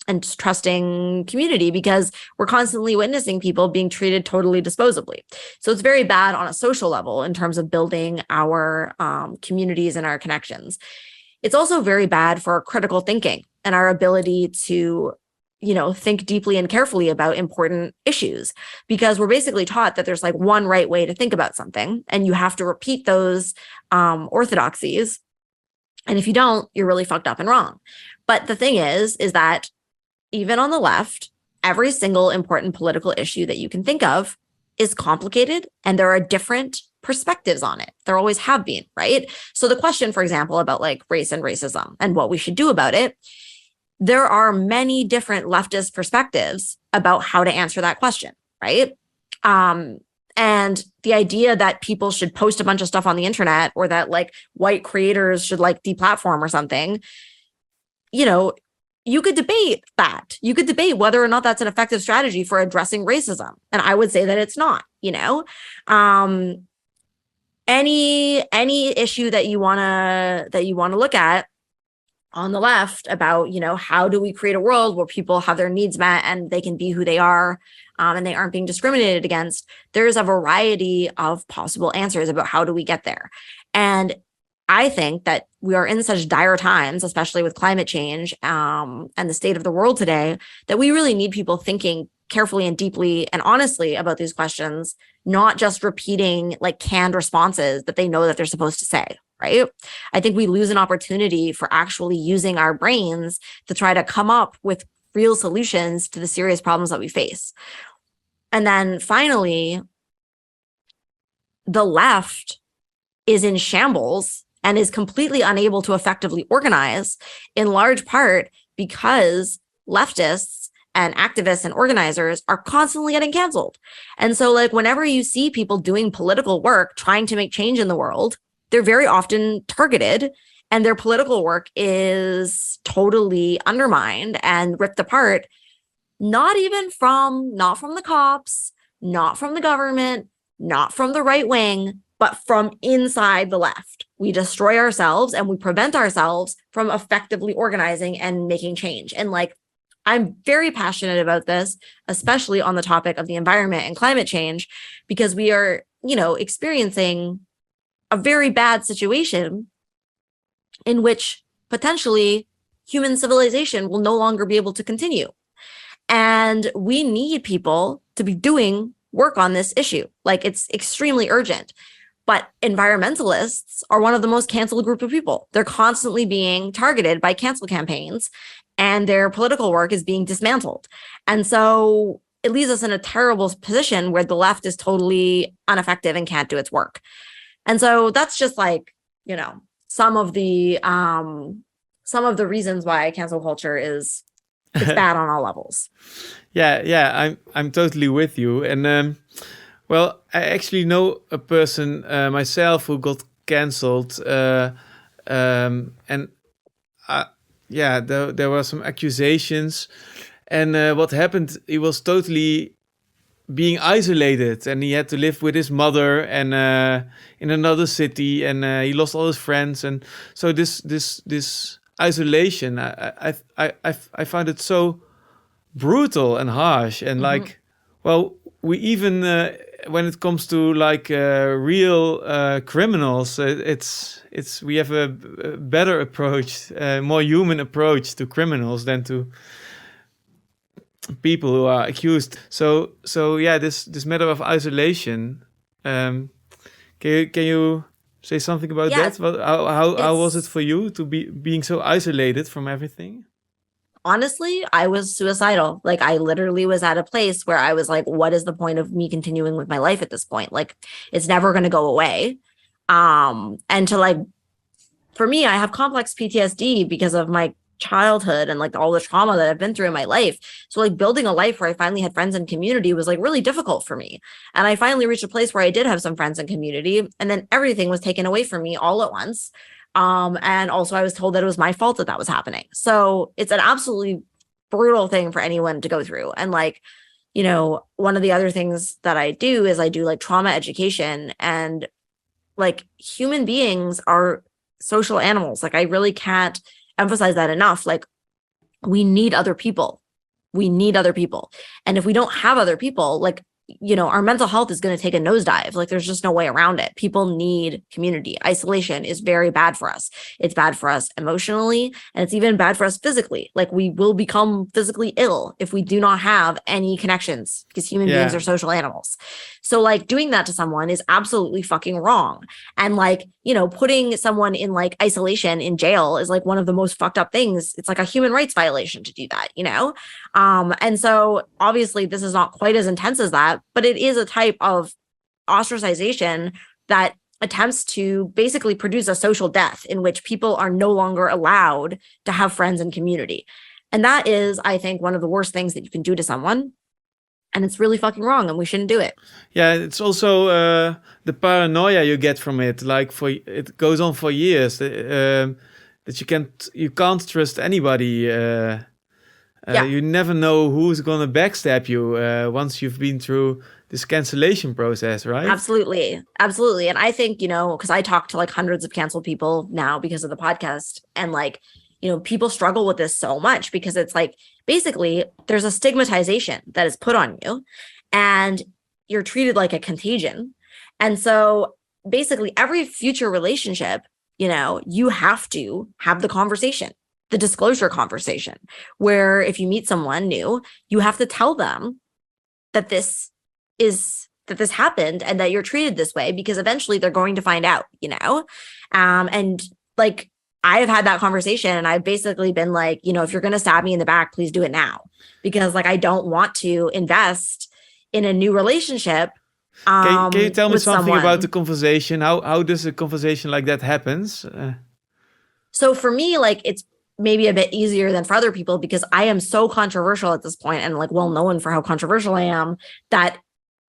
and trusting community, because we're constantly witnessing people being treated totally disposably. So it's very bad on a social level in terms of building our communities and our connections. It's also very bad for critical thinking and our ability to, think deeply and carefully about important issues, because we're basically taught that there's like one right way to think about something, and you have to repeat those orthodoxies. And if you don't, you're really fucked up and wrong. But the thing is that even on the left, every single important political issue that you can think of is complicated, and there are different perspectives on it. There always have been, right? So the question, for example, about like race and racism and what we should do about it, there are many different leftist perspectives about how to answer that question, right? And the idea that people should post a bunch of stuff on the internet, or that like white creators should like deplatform or something, you know, you could debate that. You could debate whether or not that's an effective strategy for addressing racism. And I would say that it's not, any issue that you want to look at on the left about, how do we create a world where people have their needs met and they can be who they are, and they aren't being discriminated against. There's a variety of possible answers about how do we get there. And I think that we are in such dire times, especially with climate change, and the state of the world today, that we really need people thinking carefully and deeply and honestly about these questions, not just repeating like canned responses that they know that they're supposed to say, right? I think we lose an opportunity for actually using our brains to try to come up with real solutions to the serious problems that we face. And then finally, the left is in shambles and is completely unable to effectively organize, in large part because leftists and activists and organizers are constantly getting canceled. And so like whenever you see people doing political work, trying to make change in the world, they're very often targeted and their political work is totally undermined and ripped apart, not from the cops, not from the government, not from the right wing, but from inside the left. We destroy ourselves and we prevent ourselves from effectively organizing and making change. And like, I'm very passionate about this, especially on the topic of the environment and climate change, because we are, experiencing a very bad situation in which potentially human civilization will no longer be able to continue. And we need people to be doing work on this issue. Like it's extremely urgent. But environmentalists are one of the most canceled group of people. They're constantly being targeted by cancel campaigns and their political work is being dismantled. And so it leaves us in a terrible position where the left is totally ineffective and can't do its work. And so that's just like, some of the reasons why cancel culture is it's bad on all levels. Yeah, I'm totally with you. And well, I actually know a person myself who got cancelled, and there were some accusations, and what happened? He was totally being isolated, and he had to live with his mother and in another city, and he lost all his friends, and so this isolation, I found it so brutal and harsh, and like, well, we even when it comes to like real criminals, it's we have a better approach, more human approach to criminals than to people who are accused. So yeah, this matter of isolation. Can you say something about that? How was it for you to be being so isolated from everything? Honestly, I was suicidal. Like I literally was at a place where I was like, what is the point of me continuing with my life at this point? Like it's never going to go away. And to like, for me, I have complex PTSD because of my childhood and like all the trauma that I've been through in my life. So like building a life where I finally had friends and community was like really difficult for me. And I finally reached a place where I did have some friends and community, and then everything was taken away from me all at once. And also I was told that it was my fault that was happening. So it's an absolutely brutal thing for anyone to go through. And like, one of the other things that I do is I do like trauma education, and like human beings are social animals. Like I really can't emphasize that enough. Like we need other people. And if we don't have other people, like, our mental health is going to take a nosedive. Like there's just no way around it. People need community. Isolation is very bad for us. It's bad for us emotionally, and it's even bad for us physically. Like we will become physically ill if we do not have any connections, because human beings are social animals. So like doing that to someone is absolutely fucking wrong. And like, putting someone in like isolation in jail is like one of the most fucked up things. It's like a human rights violation to do that, And so obviously this is not quite as intense as that, but it is a type of ostracization that attempts to basically produce a social death in which people are no longer allowed to have friends and community. And that is, I think, one of the worst things that you can do to someone. And it's really fucking wrong, and we shouldn't do it. Yeah, it's also the paranoia you get from it. Like it goes on for years. That you can't trust anybody. You never know who's gonna backstab you once you've been through this cancellation process, right? Absolutely. Absolutely. And I think, because I talk to like hundreds of canceled people now because of the podcast, and like, people struggle with this so much because it's like, basically there's a stigmatization that is put on you and you're treated like a contagion. And so basically every future relationship, you have to have the conversation, the disclosure conversation, where if you meet someone new, you have to tell them that this happened and that you're treated this way, because eventually they're going to find out, and like, I've had that conversation and I've basically been like, if you're going to stab me in the back, please do it now, because like, I don't want to invest in a new relationship. Can you tell me something someone. about the conversation? How does a conversation like that happens? So for me, like, it's maybe a bit easier than for other people because I am so controversial at this point and like well known for how controversial I am, that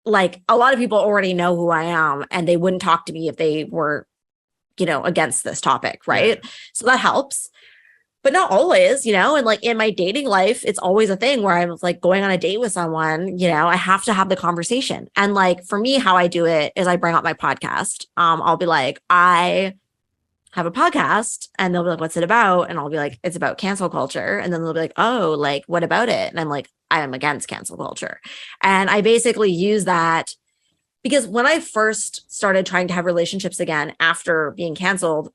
like a lot of people already know who I am and they wouldn't talk to me if they were, against this topic. Right. Yeah. So that helps, but not always, and like in my dating life, it's always a thing where I'm like going on a date with someone, I have to have the conversation. And like, for me, how I do it is I bring up my podcast. I'll be like, I have a podcast, and they'll be like, what's it about? And I'll be like, it's about cancel culture. And then they'll be like, oh, like, what about it? And I'm like, I am against cancel culture. And I basically use that because when I first started trying to have relationships again after being canceled,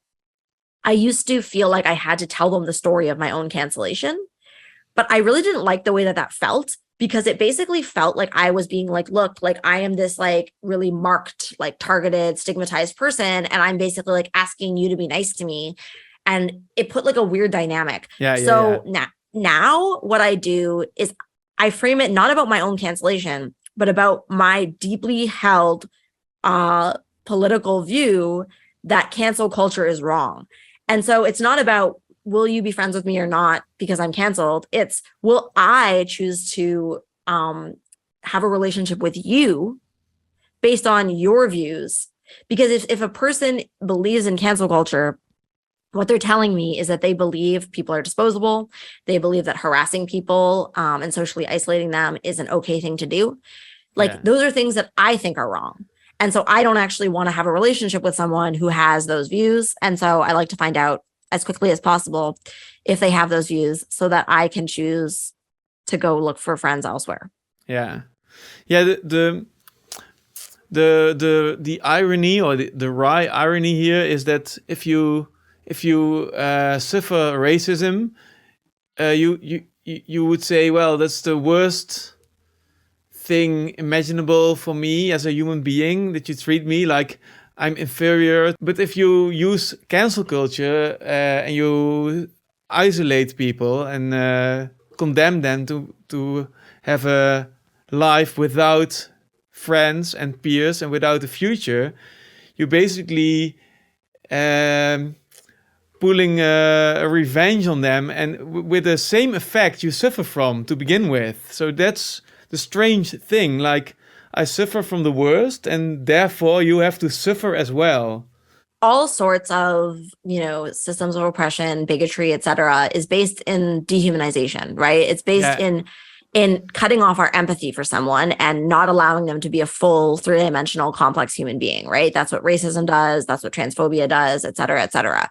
I used to feel like I had to tell them the story of my own cancellation, but I really didn't like the way that felt, because it basically felt like I was being like, look, like I am this like really marked, like targeted, stigmatized person. And I'm basically like asking you to be nice to me. And it put like a weird dynamic. So now what I do is I frame it not about my own cancellation, but about my deeply held political view that cancel culture is wrong. And so it's not about, will you be friends with me or not because I'm canceled? It's, will I choose to have a relationship with you based on your views? Because if a person believes in cancel culture, what they're telling me is that they believe people are disposable. They believe that harassing people and socially isolating them is an okay thing to do. Like, those are things that I think are wrong. And so I don't actually want to have a relationship with someone who has those views. And so I like to find out as quickly as possible if they have those views so that I can choose to go look for friends elsewhere. Yeah. The irony, or the wry irony here, is that if you suffer racism, you would say, well, that's the worst thing imaginable for me as a human being, that you treat me like I'm inferior. But if you use cancel culture and you isolate people and condemn them to have a life without friends and peers and without a future, you basically pulling a revenge on them, and with the same effect you suffer from to begin with. So that's the strange thing. Like, I suffer from the worst, and therefore you have to suffer as well. All sorts of, systems of oppression, bigotry, etc., is based in dehumanization, right? It's based in cutting off our empathy for someone and not allowing them to be a full three-dimensional complex human being, right? That's what racism does. That's what transphobia does, et cetera, et cetera.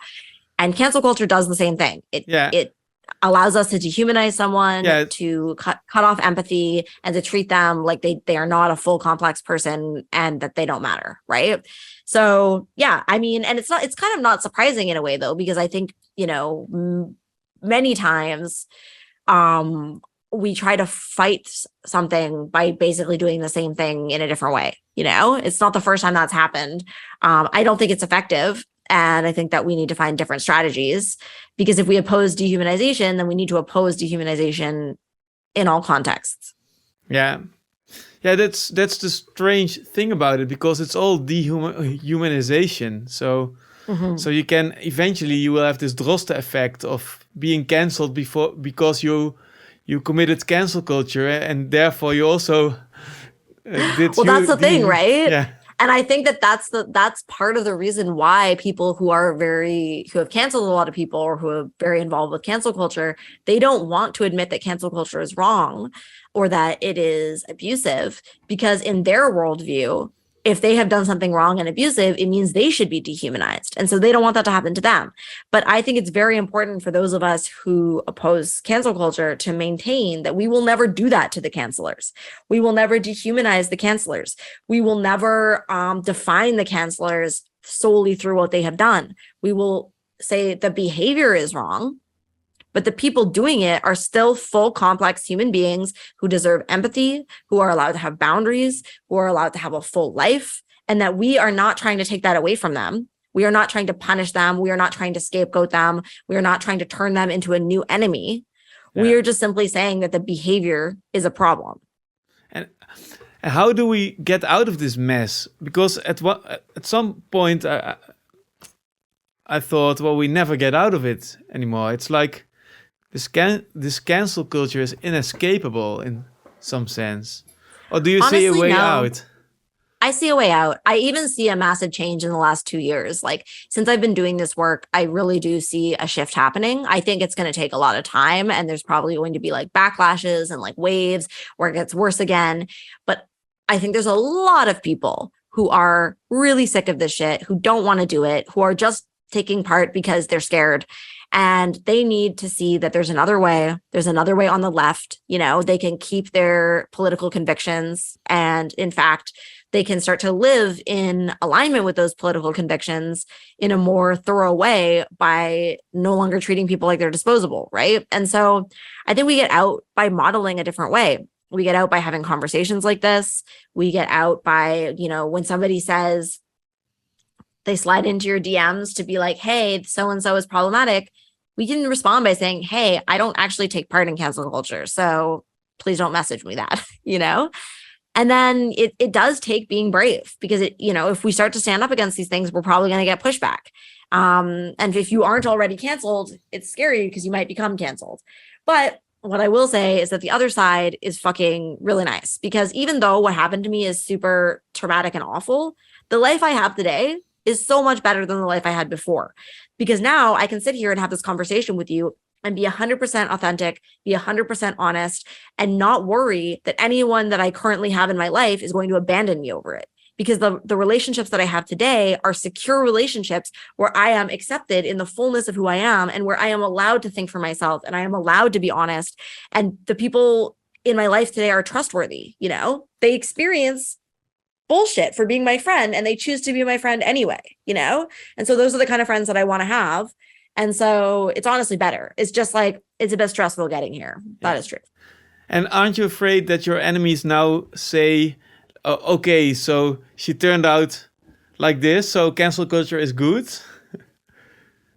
And cancel culture does the same thing. It allows us to dehumanize someone, to cut off empathy, and to treat them like they are not a full complex person and that they don't matter, right? So I mean, and it's kind of not surprising in a way though, because I think, many times we try to fight something by basically doing the same thing in a different way. It's not the first time that's happened. I don't think it's effective. And I think that we need to find different strategies, because if we oppose dehumanization, then we need to oppose dehumanization in all contexts. Yeah, that's the strange thing about it, because it's all dehumanization. So So you can eventually you will have this Droste effect of being cancelled because you committed cancel culture, and therefore you also well, that's the thing, right? Yeah. And I think that's part of the reason why people who have canceled a lot of people or who are very involved with cancel culture, they don't want to admit that cancel culture is wrong or that it is abusive, because in their worldview, if they have done something wrong and abusive, it means they should be dehumanized. And so they don't want that to happen to them. But I think it's very important for those of us who oppose cancel culture to maintain that we will never do that to the cancelers. We will never dehumanize the cancelers. We will never define the cancelers solely through what they have done. We will say the behavior is wrong, but the people doing it are still full, complex human beings who deserve empathy, who are allowed to have boundaries, who are allowed to have a full life, and that we are not trying to take that away from them. We are not trying to punish them. We are not trying to scapegoat them. We are not trying to turn them into a new enemy. Yeah. We are just simply saying that the behavior is a problem. And how do we get out of this mess? Because at some point, I thought, well, we never get out of it anymore. It's like this cancel culture is inescapable in some sense. Or do you see a way out? I see a way out. I even see a massive change in the last 2 years. Like, since I've been doing this work, I really do see a shift happening. I think it's going to take a lot of time, and there's probably going to be like backlashes and like waves where it gets worse again. But I think there's a lot of people who are really sick of this shit, who don't want to do it, who are just taking part because they're scared. And they need to see that there's another way. There's another way on the left. You know, they can keep their political convictions. And in fact, they can start to live in alignment with those political convictions in a more thorough way by no longer treating people like they're disposable, right? And so I think we get out by modeling a different way. We get out by having conversations like this. We get out by, you know, when somebody says, they slide into your DMs to be like, hey, so-and-so is problematic, we can respond by saying, hey, I don't actually take part in cancel culture, so please don't message me that, you know? And then it does take being brave, because if we start to stand up against these things, we're probably going to get pushback. And if you aren't already canceled, it's scary because you might become canceled. But what I will say is that the other side is fucking really nice, because even though what happened to me is super traumatic and awful, the life I have today is so much better than the life I had before, because now I can sit here and have this conversation with you and be 100% authentic, be 100% honest, and not worry that anyone that I currently have in my life is going to abandon me over it. Because the relationships that I have today are secure relationships where I am accepted in the fullness of who I am, and where I am allowed to think for myself, and I am allowed to be honest. And the people in my life today are trustworthy. You know, they experience bullshit for being my friend, and they choose to be my friend anyway, you know? And so those are the kind of friends that I want to have. And so it's honestly better. It's just like, it's a bit stressful getting here. That is true. And aren't you afraid that your enemies now say, oh, okay, so she turned out like this, so cancel culture is good?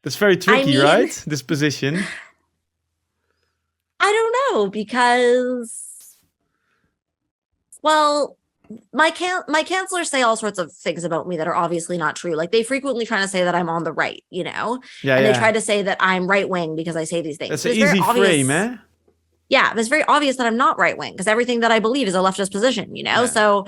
That's very tricky, right? This position. I don't know, because, well, my cancelers say all sorts of things about me that are obviously not true. Like, they frequently try to say that I'm on the right, you know? And they try to say that I'm right wing because I say these things. That's an easy frame, eh? Yeah, it's very obvious that I'm not right wing, because everything that I believe is a leftist position, you know? Yeah. So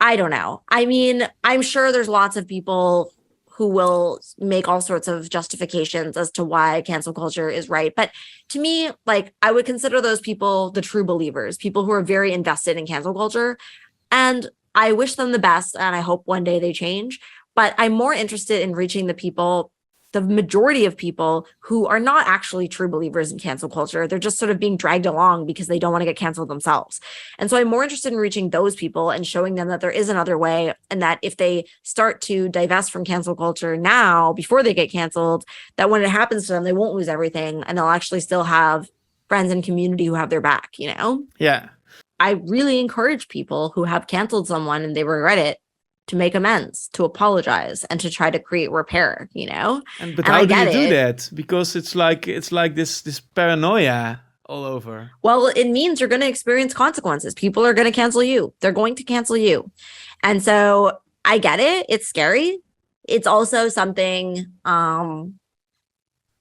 I don't know. I mean, I'm sure there's lots of people who will make all sorts of justifications as to why cancel culture is right. But to me, like, I would consider those people the true believers, people who are very invested in cancel culture. And I wish them the best, and I hope one day they change. But I'm more interested in reaching the people, the majority of people who are not actually true believers in cancel culture. They're just sort of being dragged along because they don't want to get canceled themselves. And so I'm more interested in reaching those people and showing them that there is another way, and that if they start to divest from cancel culture now, before they get canceled, that when it happens to them, they won't lose everything, and they'll actually still have friends and community who have their back, you know? Yeah. I really encourage people who have canceled someone and they regret it to make amends, to apologize, and to try to create repair, you know? But how do you do that? Because it's like this paranoia all over. Well, it means you're going to experience consequences. People are going to cancel you. They're going to cancel you. And so I get it. It's scary. it's also something,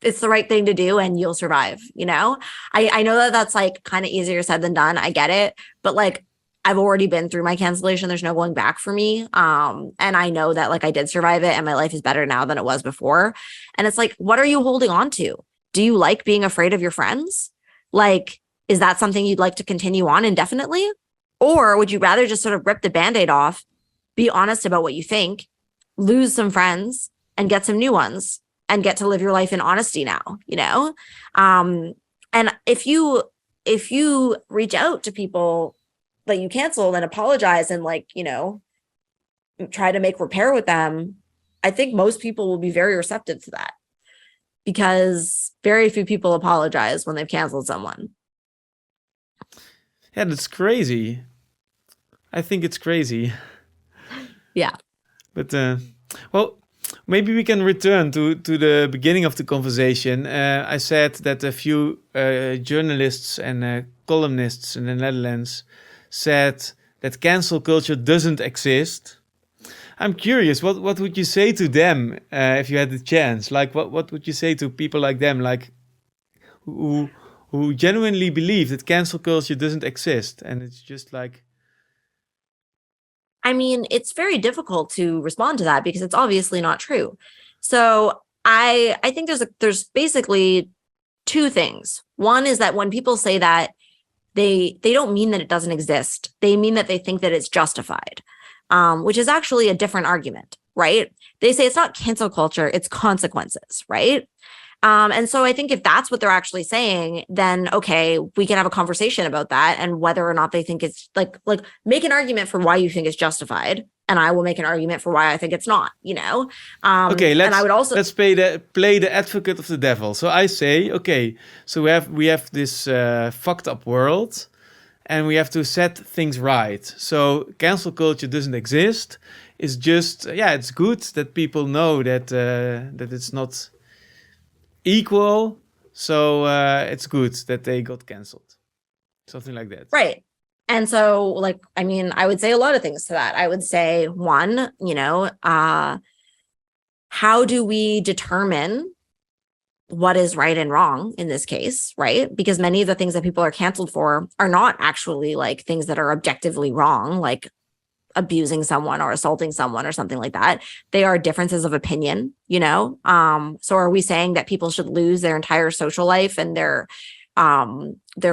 it's the right thing to do and you'll survive, you know? I know that that's like kind of easier said than done. I get it. But like, I've already been through my cancellation. There's no going back for me. And I know that like I did survive it and my life is better now than it was before. And it's like, what are you holding on to? Do you like being afraid of your friends? Like, is that something you'd like to continue on indefinitely? Or would you rather just sort of rip the Band-Aid off, be honest about what you think, lose some friends and get some new ones and get to live your life in honesty now, you know? And if you reach out to people that you canceled and apologize and like, you know, try to make repair with them, I think most people will be very receptive to that because very few people apologize when they've canceled someone. Yeah, that's crazy. I think it's crazy. Yeah. But, well, maybe we can return to the beginning of the conversation. I said that a few journalists and columnists in the Netherlands said that cancel culture doesn't exist. I'm curious, what would you say to them if you had the chance? Like, what would you say to people like them, like who genuinely believe that cancel culture doesn't exist and it's just like... I mean, it's very difficult to respond to that because it's obviously not true. So I think there's basically two things. One is that when people say that, they don't mean that it doesn't exist. They mean that they think that it's justified, which is actually a different argument, right? They say it's not cancel culture, it's consequences, right? And so I think if that's what they're actually saying, then okay, we can have a conversation about that and whether or not they think it's like make an argument for why you think it's justified, and I will make an argument for why I think it's not. You know. Okay, let's play the advocate of the devil. So I say, okay, so we have this fucked up world, and we have to set things right. So cancel culture doesn't exist. It's just it's good that people know that that it's not equal, so it's good that they got cancelled, something like that, right? And so, like, I mean, I would say a lot of things to that. I would say, one, you know, how do we determine what is right and wrong in this case, right? Because many of the things that people are canceled for are not actually like things that are objectively wrong, like abusing someone or assaulting someone or something like that. They are differences of opinion, you know? So are we saying that people should lose their entire social life and their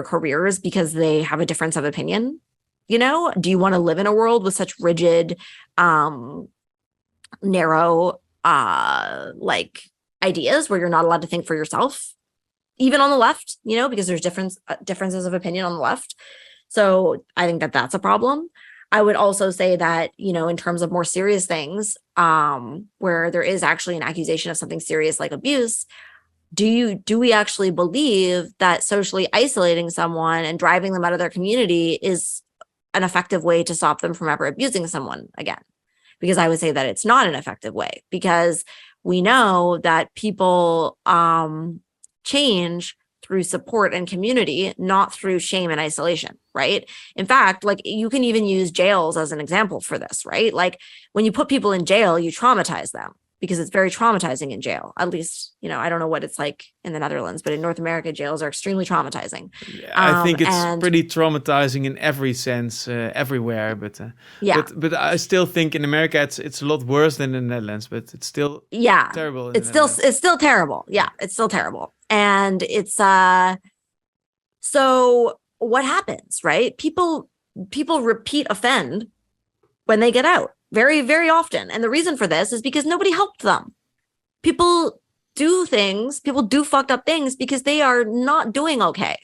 careers because they have a difference of opinion? You know, do you want to live in a world with such rigid, narrow, like ideas where you're not allowed to think for yourself, even on the left, you know, because there's differences of opinion on the left. So I think that that's a problem. I would also say that, you know, in terms of more serious things, where there is actually an accusation of something serious like abuse, do we actually believe that socially isolating someone and driving them out of their community is an effective way to stop them from ever abusing someone again? Because I would say that it's not an effective way, because we know that people change through support and community, not through shame and isolation, right? In fact, like you can even use jails as an example for this, right? Like when you put people in jail, you traumatize them because it's very traumatizing in jail. At least, you know, I don't know what it's like in the Netherlands, but in North America, jails are extremely traumatizing. Yeah, I think it's pretty traumatizing in every sense, everywhere. But but I still think in America it's a lot worse than in the Netherlands. But it's still terrible. It's still terrible. Yeah, it's still terrible. And it's so what happens, right? People repeat offend when they get out very, very often. And the reason for this is because nobody helped them. People do fucked up things because they are not doing okay,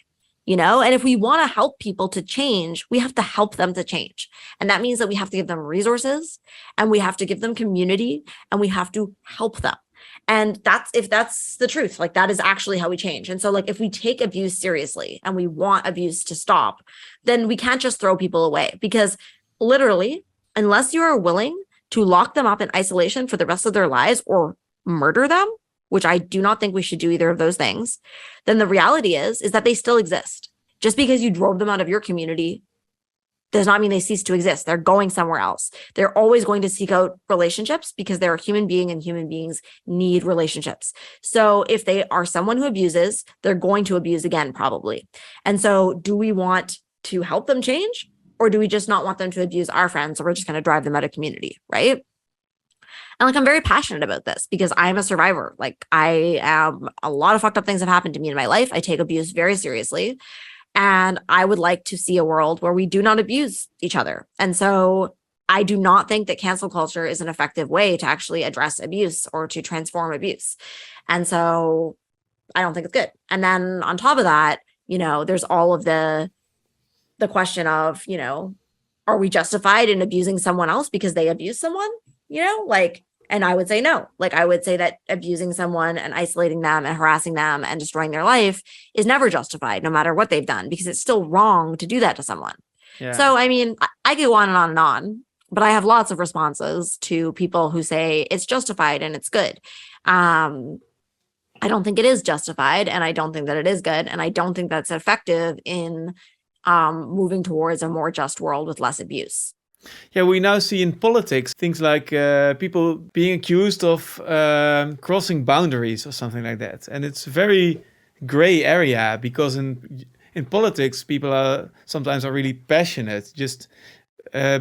you know? And if we want to help people to change, we have to help them to change. And that means that we have to give them resources and we have to give them community and we have to help them. And if that's the truth, like that is actually how we change. And so like, if we take abuse seriously and we want abuse to stop, then we can't just throw people away, because literally, unless you are willing to lock them up in isolation for the rest of their lives or murder them, which I do not think we should do either of those things, then the reality is that they still exist. Just because you drove them out of your community does not mean they cease to exist. They're going somewhere else. They're always going to seek out relationships because they're a human being and human beings need relationships. So if they are someone who abuses, they're going to abuse again, probably. And so do we want to help them change, or do we just not want them to abuse our friends, or we're just going to drive them out of community, right? And like, I'm very passionate about this because I'm a survivor. Like, a lot of fucked up things have happened to me in my life. I take abuse very seriously. And I would like to see a world where we do not abuse each other. And so I do not think that cancel culture is an effective way to actually address abuse or to transform abuse. And so I don't think it's good. And then on top of that, there's all of the question of, are we justified in abusing someone else because they abuse someone? And I would say no. Like, I would say that abusing someone and isolating them and harassing them and destroying their life is never justified, no matter what they've done, because it's still wrong to do that to someone. Yeah. So, I mean, I go on and on and on, but I have lots of responses to people who say it's justified and it's good. I don't think it is justified, and I don't think that it is good, and I don't think that's effective in moving towards a more just world with less abuse. Yeah, we now see in politics things like people being accused of crossing boundaries or something like that. And it's a very gray area, because in politics, people are sometimes really passionate, just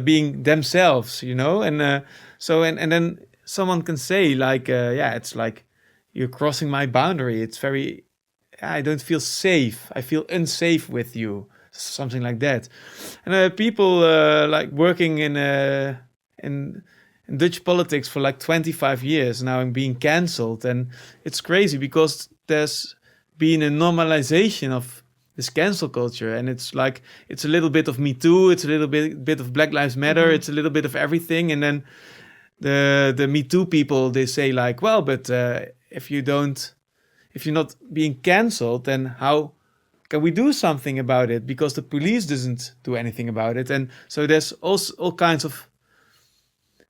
being themselves, And and then someone can say like, it's like you're crossing my boundary. It's very, I don't feel safe. I feel unsafe with you. Something like that. And people like working in Dutch politics for like 25 years now and being cancelled. And it's crazy because there's been a normalization of this cancel culture. And it's like, it's a little bit of Me Too. It's a little bit of Black Lives Matter. Mm-hmm. It's a little bit of everything. And then the Me Too people, they say like, well, but if you're not being cancelled, then how can we do something about it? Because the police doesn't do anything about it. And so there's also all kinds of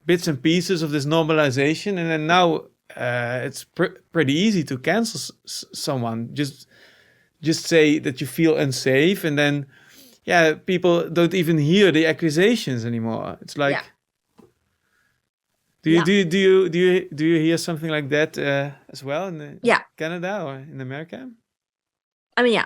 bits and pieces of this normalization. And then now it's pretty easy to cancel someone. Just say that you feel unsafe. And then, people don't even hear the accusations anymore. It's like, Do you hear something like that as well in Canada or in America? I mean,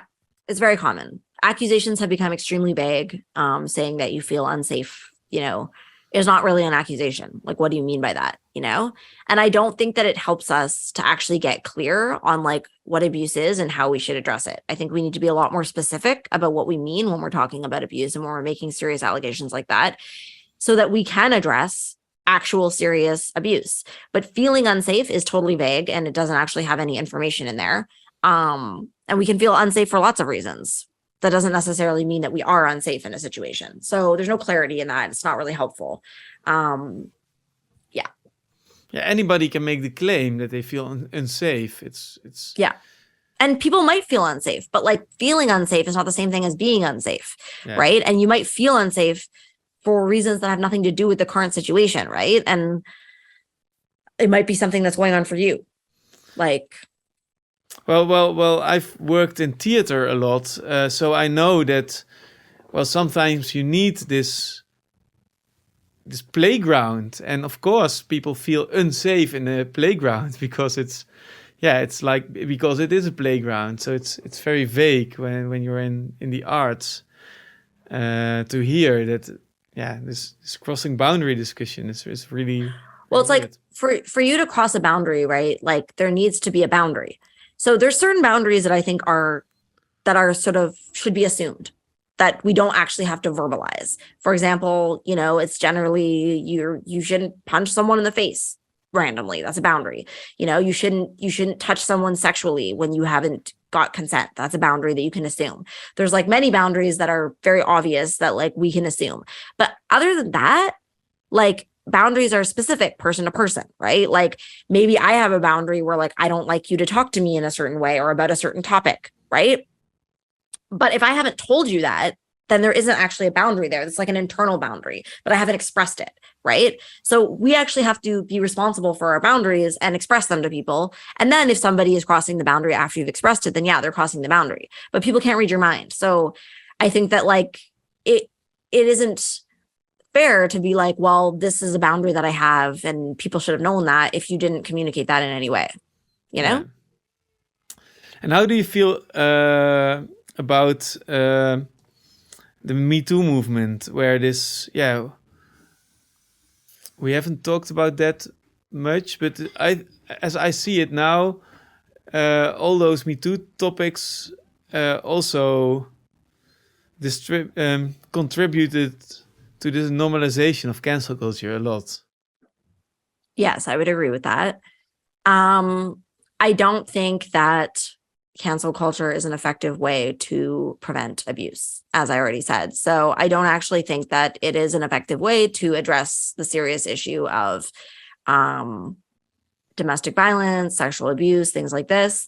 it's very common. Accusations have become extremely vague. Saying that you feel unsafe, is not really an accusation. Like, what do you mean by that? And I don't think that it helps us to actually get clear on like what abuse is and how we should address it. I think we need to be a lot more specific about what we mean when we're talking about abuse and when we're making serious allegations like that, so that we can address actual serious abuse. But feeling unsafe is totally vague, and it doesn't actually have any information in there. And we can feel unsafe for lots of reasons. That doesn't necessarily mean that we are unsafe in a situation. So there's no clarity in that. It's not really helpful. Anybody can make the claim that they feel unsafe. It's And people might feel unsafe, but like, feeling unsafe is not the same thing as being unsafe, right? And you might feel unsafe for reasons that have nothing to do with the current situation, right? And it might be something that's going on for you. Like, Well, I've worked in theater a lot, so I know that, sometimes you need this playground, and of course people feel unsafe in a playground because it's like, because it is a playground, so it's very vague when you're in the arts to hear that. This crossing boundary discussion is really it's like for you to cross a boundary, right? Like, there needs to be a boundary. So there's certain boundaries that I think are sort of should be assumed, that we don't actually have to verbalize. For example, it's generally you shouldn't punch someone in the face randomly. That's a boundary. You shouldn't touch someone sexually when you haven't got consent. That's a boundary that you can assume. There's like many boundaries that are very obvious that like we can assume. But other than that, like, boundaries are specific person to person, right? Like, maybe I have a boundary where like, I don't like you to talk to me in a certain way or about a certain topic, right? But if I haven't told you that, then there isn't actually a boundary there. It's like an internal boundary, but I haven't expressed it, right? So we actually have to be responsible for our boundaries and express them to people. And then if somebody is crossing the boundary after you've expressed it, then they're crossing the boundary. But people can't read your mind. So I think that like it isn't fair to be like, well, this is a boundary that I have and people should have known that if you didn't communicate that in any way, you know? Yeah. And how do you feel about the Me Too movement, where this, we haven't talked about that much, but as I see it now, all those Me Too topics also contributed to this normalization of cancel culture a lot. Yes, I would agree with that. I don't think that cancel culture is an effective way to prevent abuse, as I already said. So I don't actually think that it is an effective way to address the serious issue of domestic violence, sexual abuse, things like this.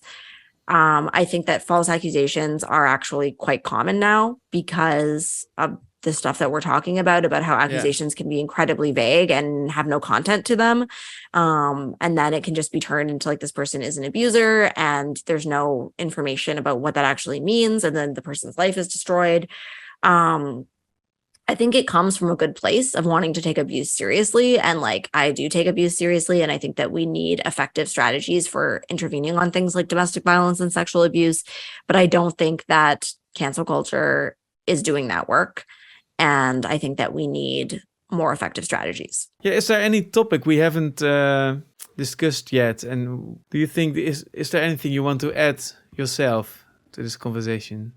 I think that false accusations are actually quite common now because of the stuff that we're talking about how accusations can be incredibly vague and have no content to them. And then it can just be turned into like, this person is an abuser and there's no information about what that actually means. And then the person's life is destroyed. I think it comes from a good place of wanting to take abuse seriously. And like, I do take abuse seriously. And I think that we need effective strategies for intervening on things like domestic violence and sexual abuse. But I don't think that cancel culture is doing that work. And I think that we need more effective strategies. Yeah, is there any topic we haven't discussed yet? And do you think, is there anything you want to add yourself to this conversation?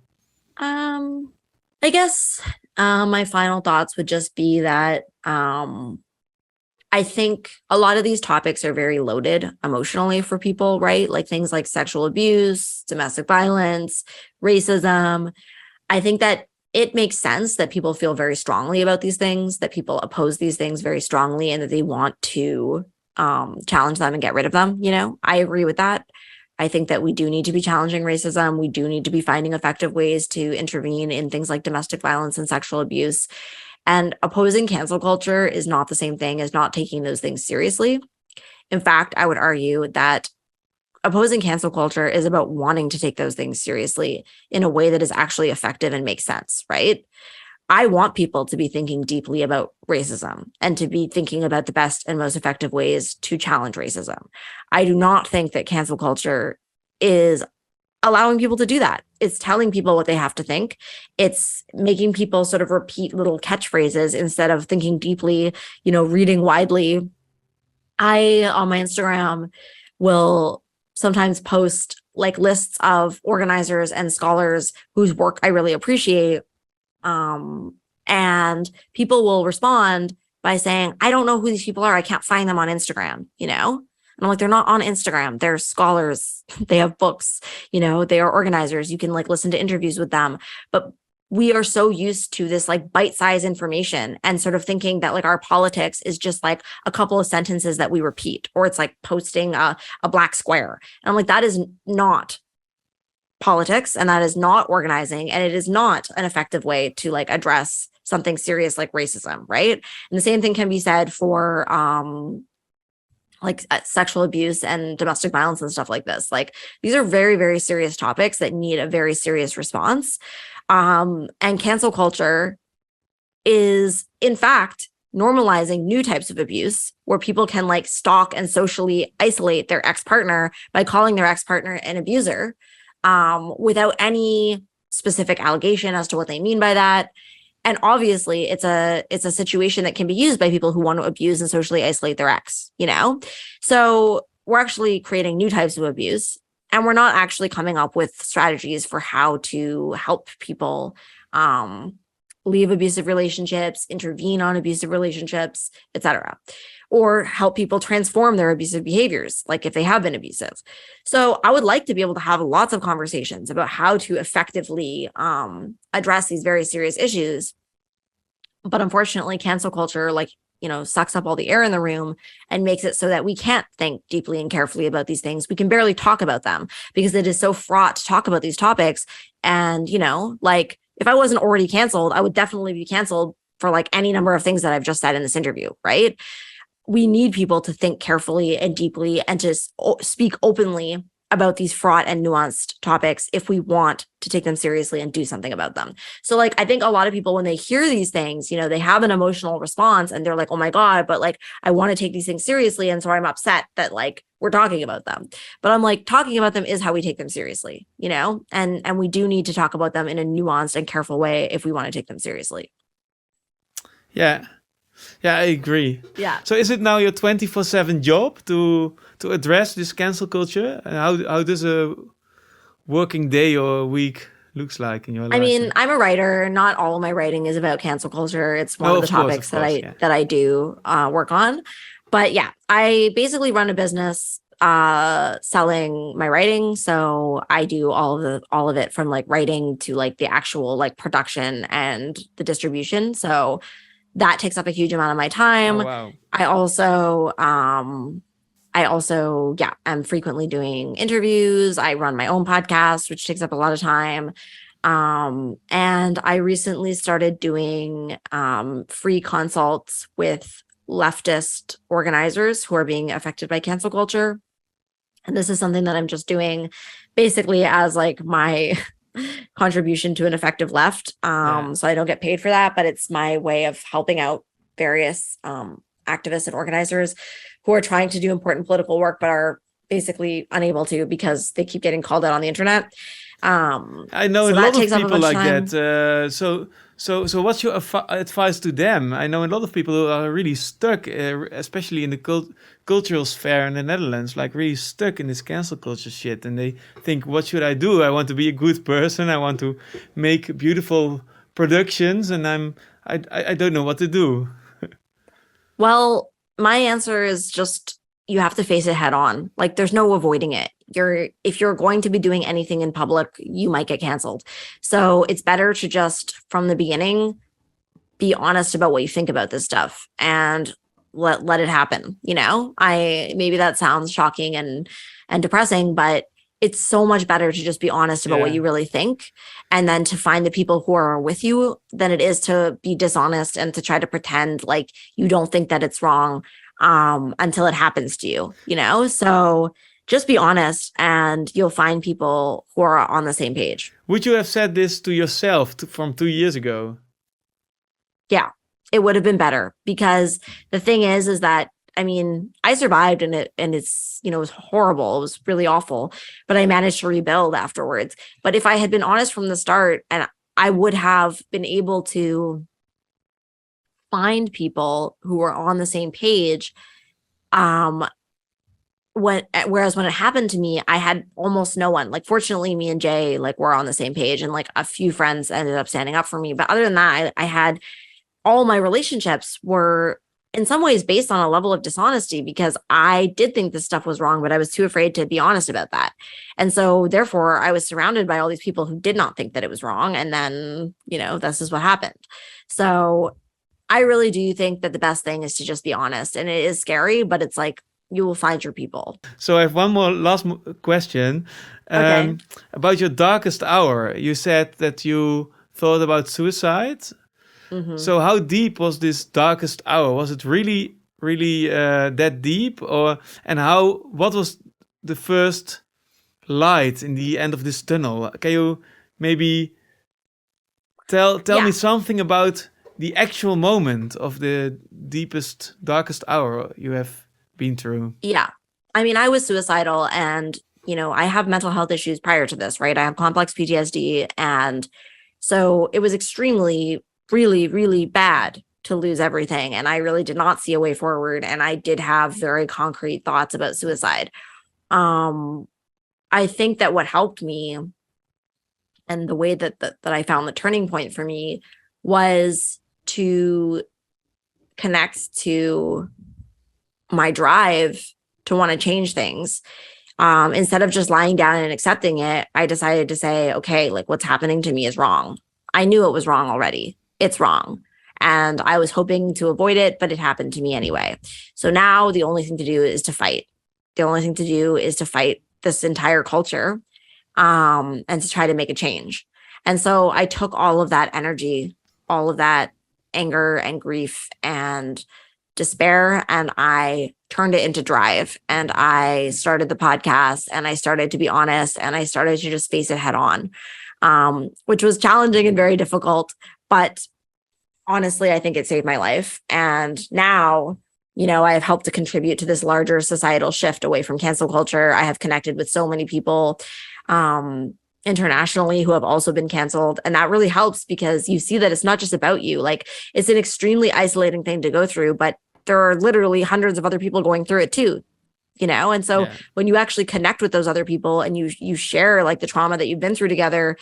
I guess my final thoughts would just be that I think a lot of these topics are very loaded emotionally for people, right? Like things like sexual abuse, domestic violence, racism. I think that it makes sense that people feel very strongly about these things, that people oppose these things very strongly, and that they want to challenge them and get rid of them. You know, I agree with that. I think that we do need to be challenging racism. We do need to be finding effective ways to intervene in things like domestic violence and sexual abuse. And opposing cancel culture is not the same thing as not taking those things seriously. In fact, I would argue that opposing cancel culture is about wanting to take those things seriously in a way that is actually effective and makes sense, right? I want people to be thinking deeply about racism and to be thinking about the best and most effective ways to challenge racism. I do not think that cancel culture is allowing people to do that. It's telling people what they have to think. It's making people sort of repeat little catchphrases instead of thinking deeply, you know, reading widely. I, on my Instagram, will sometimes post like lists of organizers and scholars whose work I really appreciate. And people will respond by saying, I don't know who these people are. I can't find them on Instagram, you know? And I'm like, they're not on Instagram. They're scholars. They have books, you know, they are organizers. You can like listen to interviews with them. But we are so used to this like bite-sized information and sort of thinking that like our politics is just like a couple of sentences that we repeat, or it's like posting a black square. And I'm like, that is not politics, and that is not organizing, and it is not an effective way to like address something serious like racism, right? And the same thing can be said for sexual abuse and domestic violence and stuff like this. Like these are very, very serious topics that need a very serious response. And cancel culture is in fact normalizing new types of abuse where people can like stalk and socially isolate their ex-partner by calling their ex-partner an abuser, without any specific allegation as to what they mean by that. And obviously it's a situation that can be used by people who want to abuse and socially isolate their ex, you know? So we're actually creating new types of abuse, and we're not actually coming up with strategies for how to help people leave abusive relationships, intervene on abusive relationships, etc., or help people transform their abusive behaviors, like if they have been abusive. So I would like to be able to have lots of conversations about how to effectively address these very serious issues. But unfortunately, cancel culture, like, you know, sucks up all the air in the room and makes it so that we can't think deeply and carefully about these things. We can barely talk about them because it is so fraught to talk about these topics. And, you know, like if I wasn't already canceled, I would definitely be canceled for like any number of things that I've just said in this interview, right? We need people to think carefully and deeply and to speak openly about these fraught and nuanced topics if we want to take them seriously and do something about them. So like, I think a lot of people, when they hear these things, you know, they have an emotional response and they're like, oh my God, but like, I want to take these things seriously. And so I'm upset that like we're talking about them. But I'm like, talking about them is how we take them seriously, you know, and we do need to talk about them in a nuanced and careful way if we want to take them seriously. Yeah. Yeah, I agree. Yeah. So is it now your 24/7 job to address this cancel culture? And how does a working day or a week looks like in your life? I mean, I'm a writer. Not all of my writing is about cancel culture. It's one of the topics that I do work on. But yeah, I basically run a business selling my writing. So I do all of it from like writing to like the actual like production and the distribution. So that takes up a huge amount of my time. Oh, wow. I also, yeah, I'm frequently doing interviews. I run my own podcast, which takes up a lot of time. And I recently started doing free consults with leftist organizers who are being affected by cancel culture. And this is something that I'm just doing basically as like my contribution to an effective left. So I don't get paid for that, but it's my way of helping out various activists and organizers who are trying to do important political work, but are basically unable to because they keep getting called out on the internet. I know so a lot of takes up a people bunch like of time. that. So what's your advice to them? I know a lot of people who are really stuck, especially in the cultural sphere in the Netherlands, like really stuck in this cancel culture shit. And they think, what should I do? I want to be a good person. I want to make beautiful productions, and I don't know what to do. Well, my answer is just you have to face it head on. Like there's no avoiding it. If you're going to be doing anything in public, you might get canceled. So it's better to just from the beginning be honest about what you think about this stuff and let it happen. You know, maybe that sounds shocking and depressing, but it's so much better to just be honest about what you really think and then to find the people who are with you than it is to be dishonest and to try to pretend like you don't think that it's wrong until it happens to you, you know? So just be honest and you'll find people who are on the same page. Would you have said this to yourself from 2 years ago? Yeah, it would have been better because the thing is that I mean, I survived and it's, you know, it was horrible. It was really awful, but I managed to rebuild afterwards. But if I had been honest from the start, and I would have been able to find people who were on the same page. Whereas when it happened to me, I had almost no one. Like, fortunately, me and Jay like were on the same page, and like a few friends ended up standing up for me. But other than that, I had all my relationships were in some ways based on a level of dishonesty because I did think this stuff was wrong, but I was too afraid to be honest about that. And so therefore I was surrounded by all these people who did not think that it was wrong. And then, you know, this is what happened. So I really do think that the best thing is to just be honest. And it is scary, but it's like, you will find your people. So I have one more last question about your darkest hour. You said that you thought about suicide. Mm-hmm. So how deep was this darkest hour? Was it really, really that deep? What was the first light in the end of this tunnel? Can you maybe tell me something about the actual moment of the deepest, darkest hour you have been through? Yeah. I mean, I was suicidal and, you know, I have mental health issues prior to this, right? I have complex PTSD. And so it was extremely really, really bad to lose everything. And I really did not see a way forward. And I did have very concrete thoughts about suicide. I think that what helped me and the way that I found the turning point for me was to connect to my drive to want to change things. Instead of just lying down and accepting it, I decided to say, okay, like what's happening to me is wrong. I knew it was wrong already. It's wrong. And I was hoping to avoid it, but it happened to me anyway. So now the only thing to do is to fight. The only thing to do is to fight this entire culture and to try to make a change. And so I took all of that energy, all of that anger and grief and despair and I turned it into drive. And I started the podcast and I started to be honest and I started to just face it head on, which was challenging and very difficult. But honestly, I think it saved my life. And now, I have helped to contribute to this larger societal shift away from cancel culture. I have connected with so many people internationally who have also been canceled. And that really helps because you see that it's not just about you. Like, it's an extremely isolating thing to go through, but there are literally hundreds of other people going through it too. And so when you actually connect with those other people and you share like the trauma that you've been through together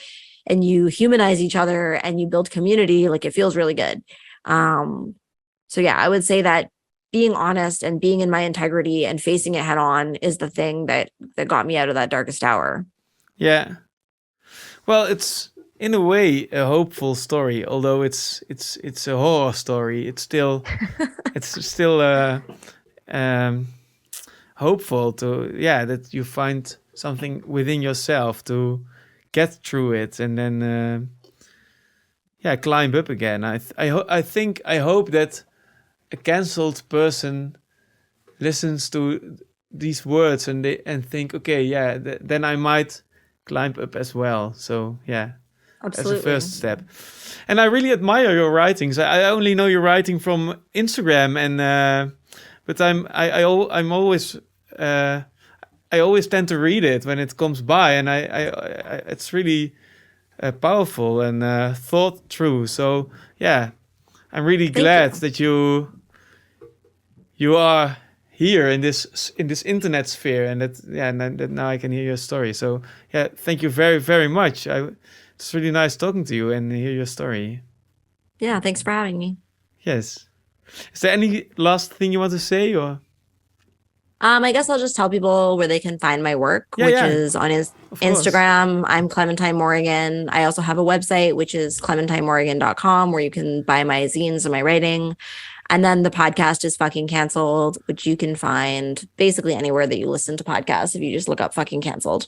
and you humanize each other and you build community, like, it feels really good. So yeah, I would say that being honest and being in my integrity and facing it head on is the thing that got me out of that darkest hour. Yeah. Well, it's in a way a hopeful story, although it's a horror story. It's still hopeful that you find something within yourself to get through it and then climb up again. I hope that a cancelled person listens to these words and think, okay, then I might climb up as well. So yeah, absolutely. That's the first step. And I really admire your writings. I only know your writing from Instagram, and but I'm always I always tend to read it when it comes by, and I it's really powerful and thought through. So yeah, I'm really glad that you are here in this internet sphere, and that now I can hear your story. So yeah, thank you very, very much. It's really nice talking to you and hear your story. Yeah, thanks for having me. Yes. Is there any last thing you want to say, or? I guess I'll just tell people where they can find my work, which is on Instagram. I'm Clementine Morrigan. I also have a website, which is clementinemorrigan.com, where you can buy my zines and my writing. And then the podcast is Fucking Canceled, which you can find basically anywhere that you listen to podcasts if you just look up Fucking Canceled.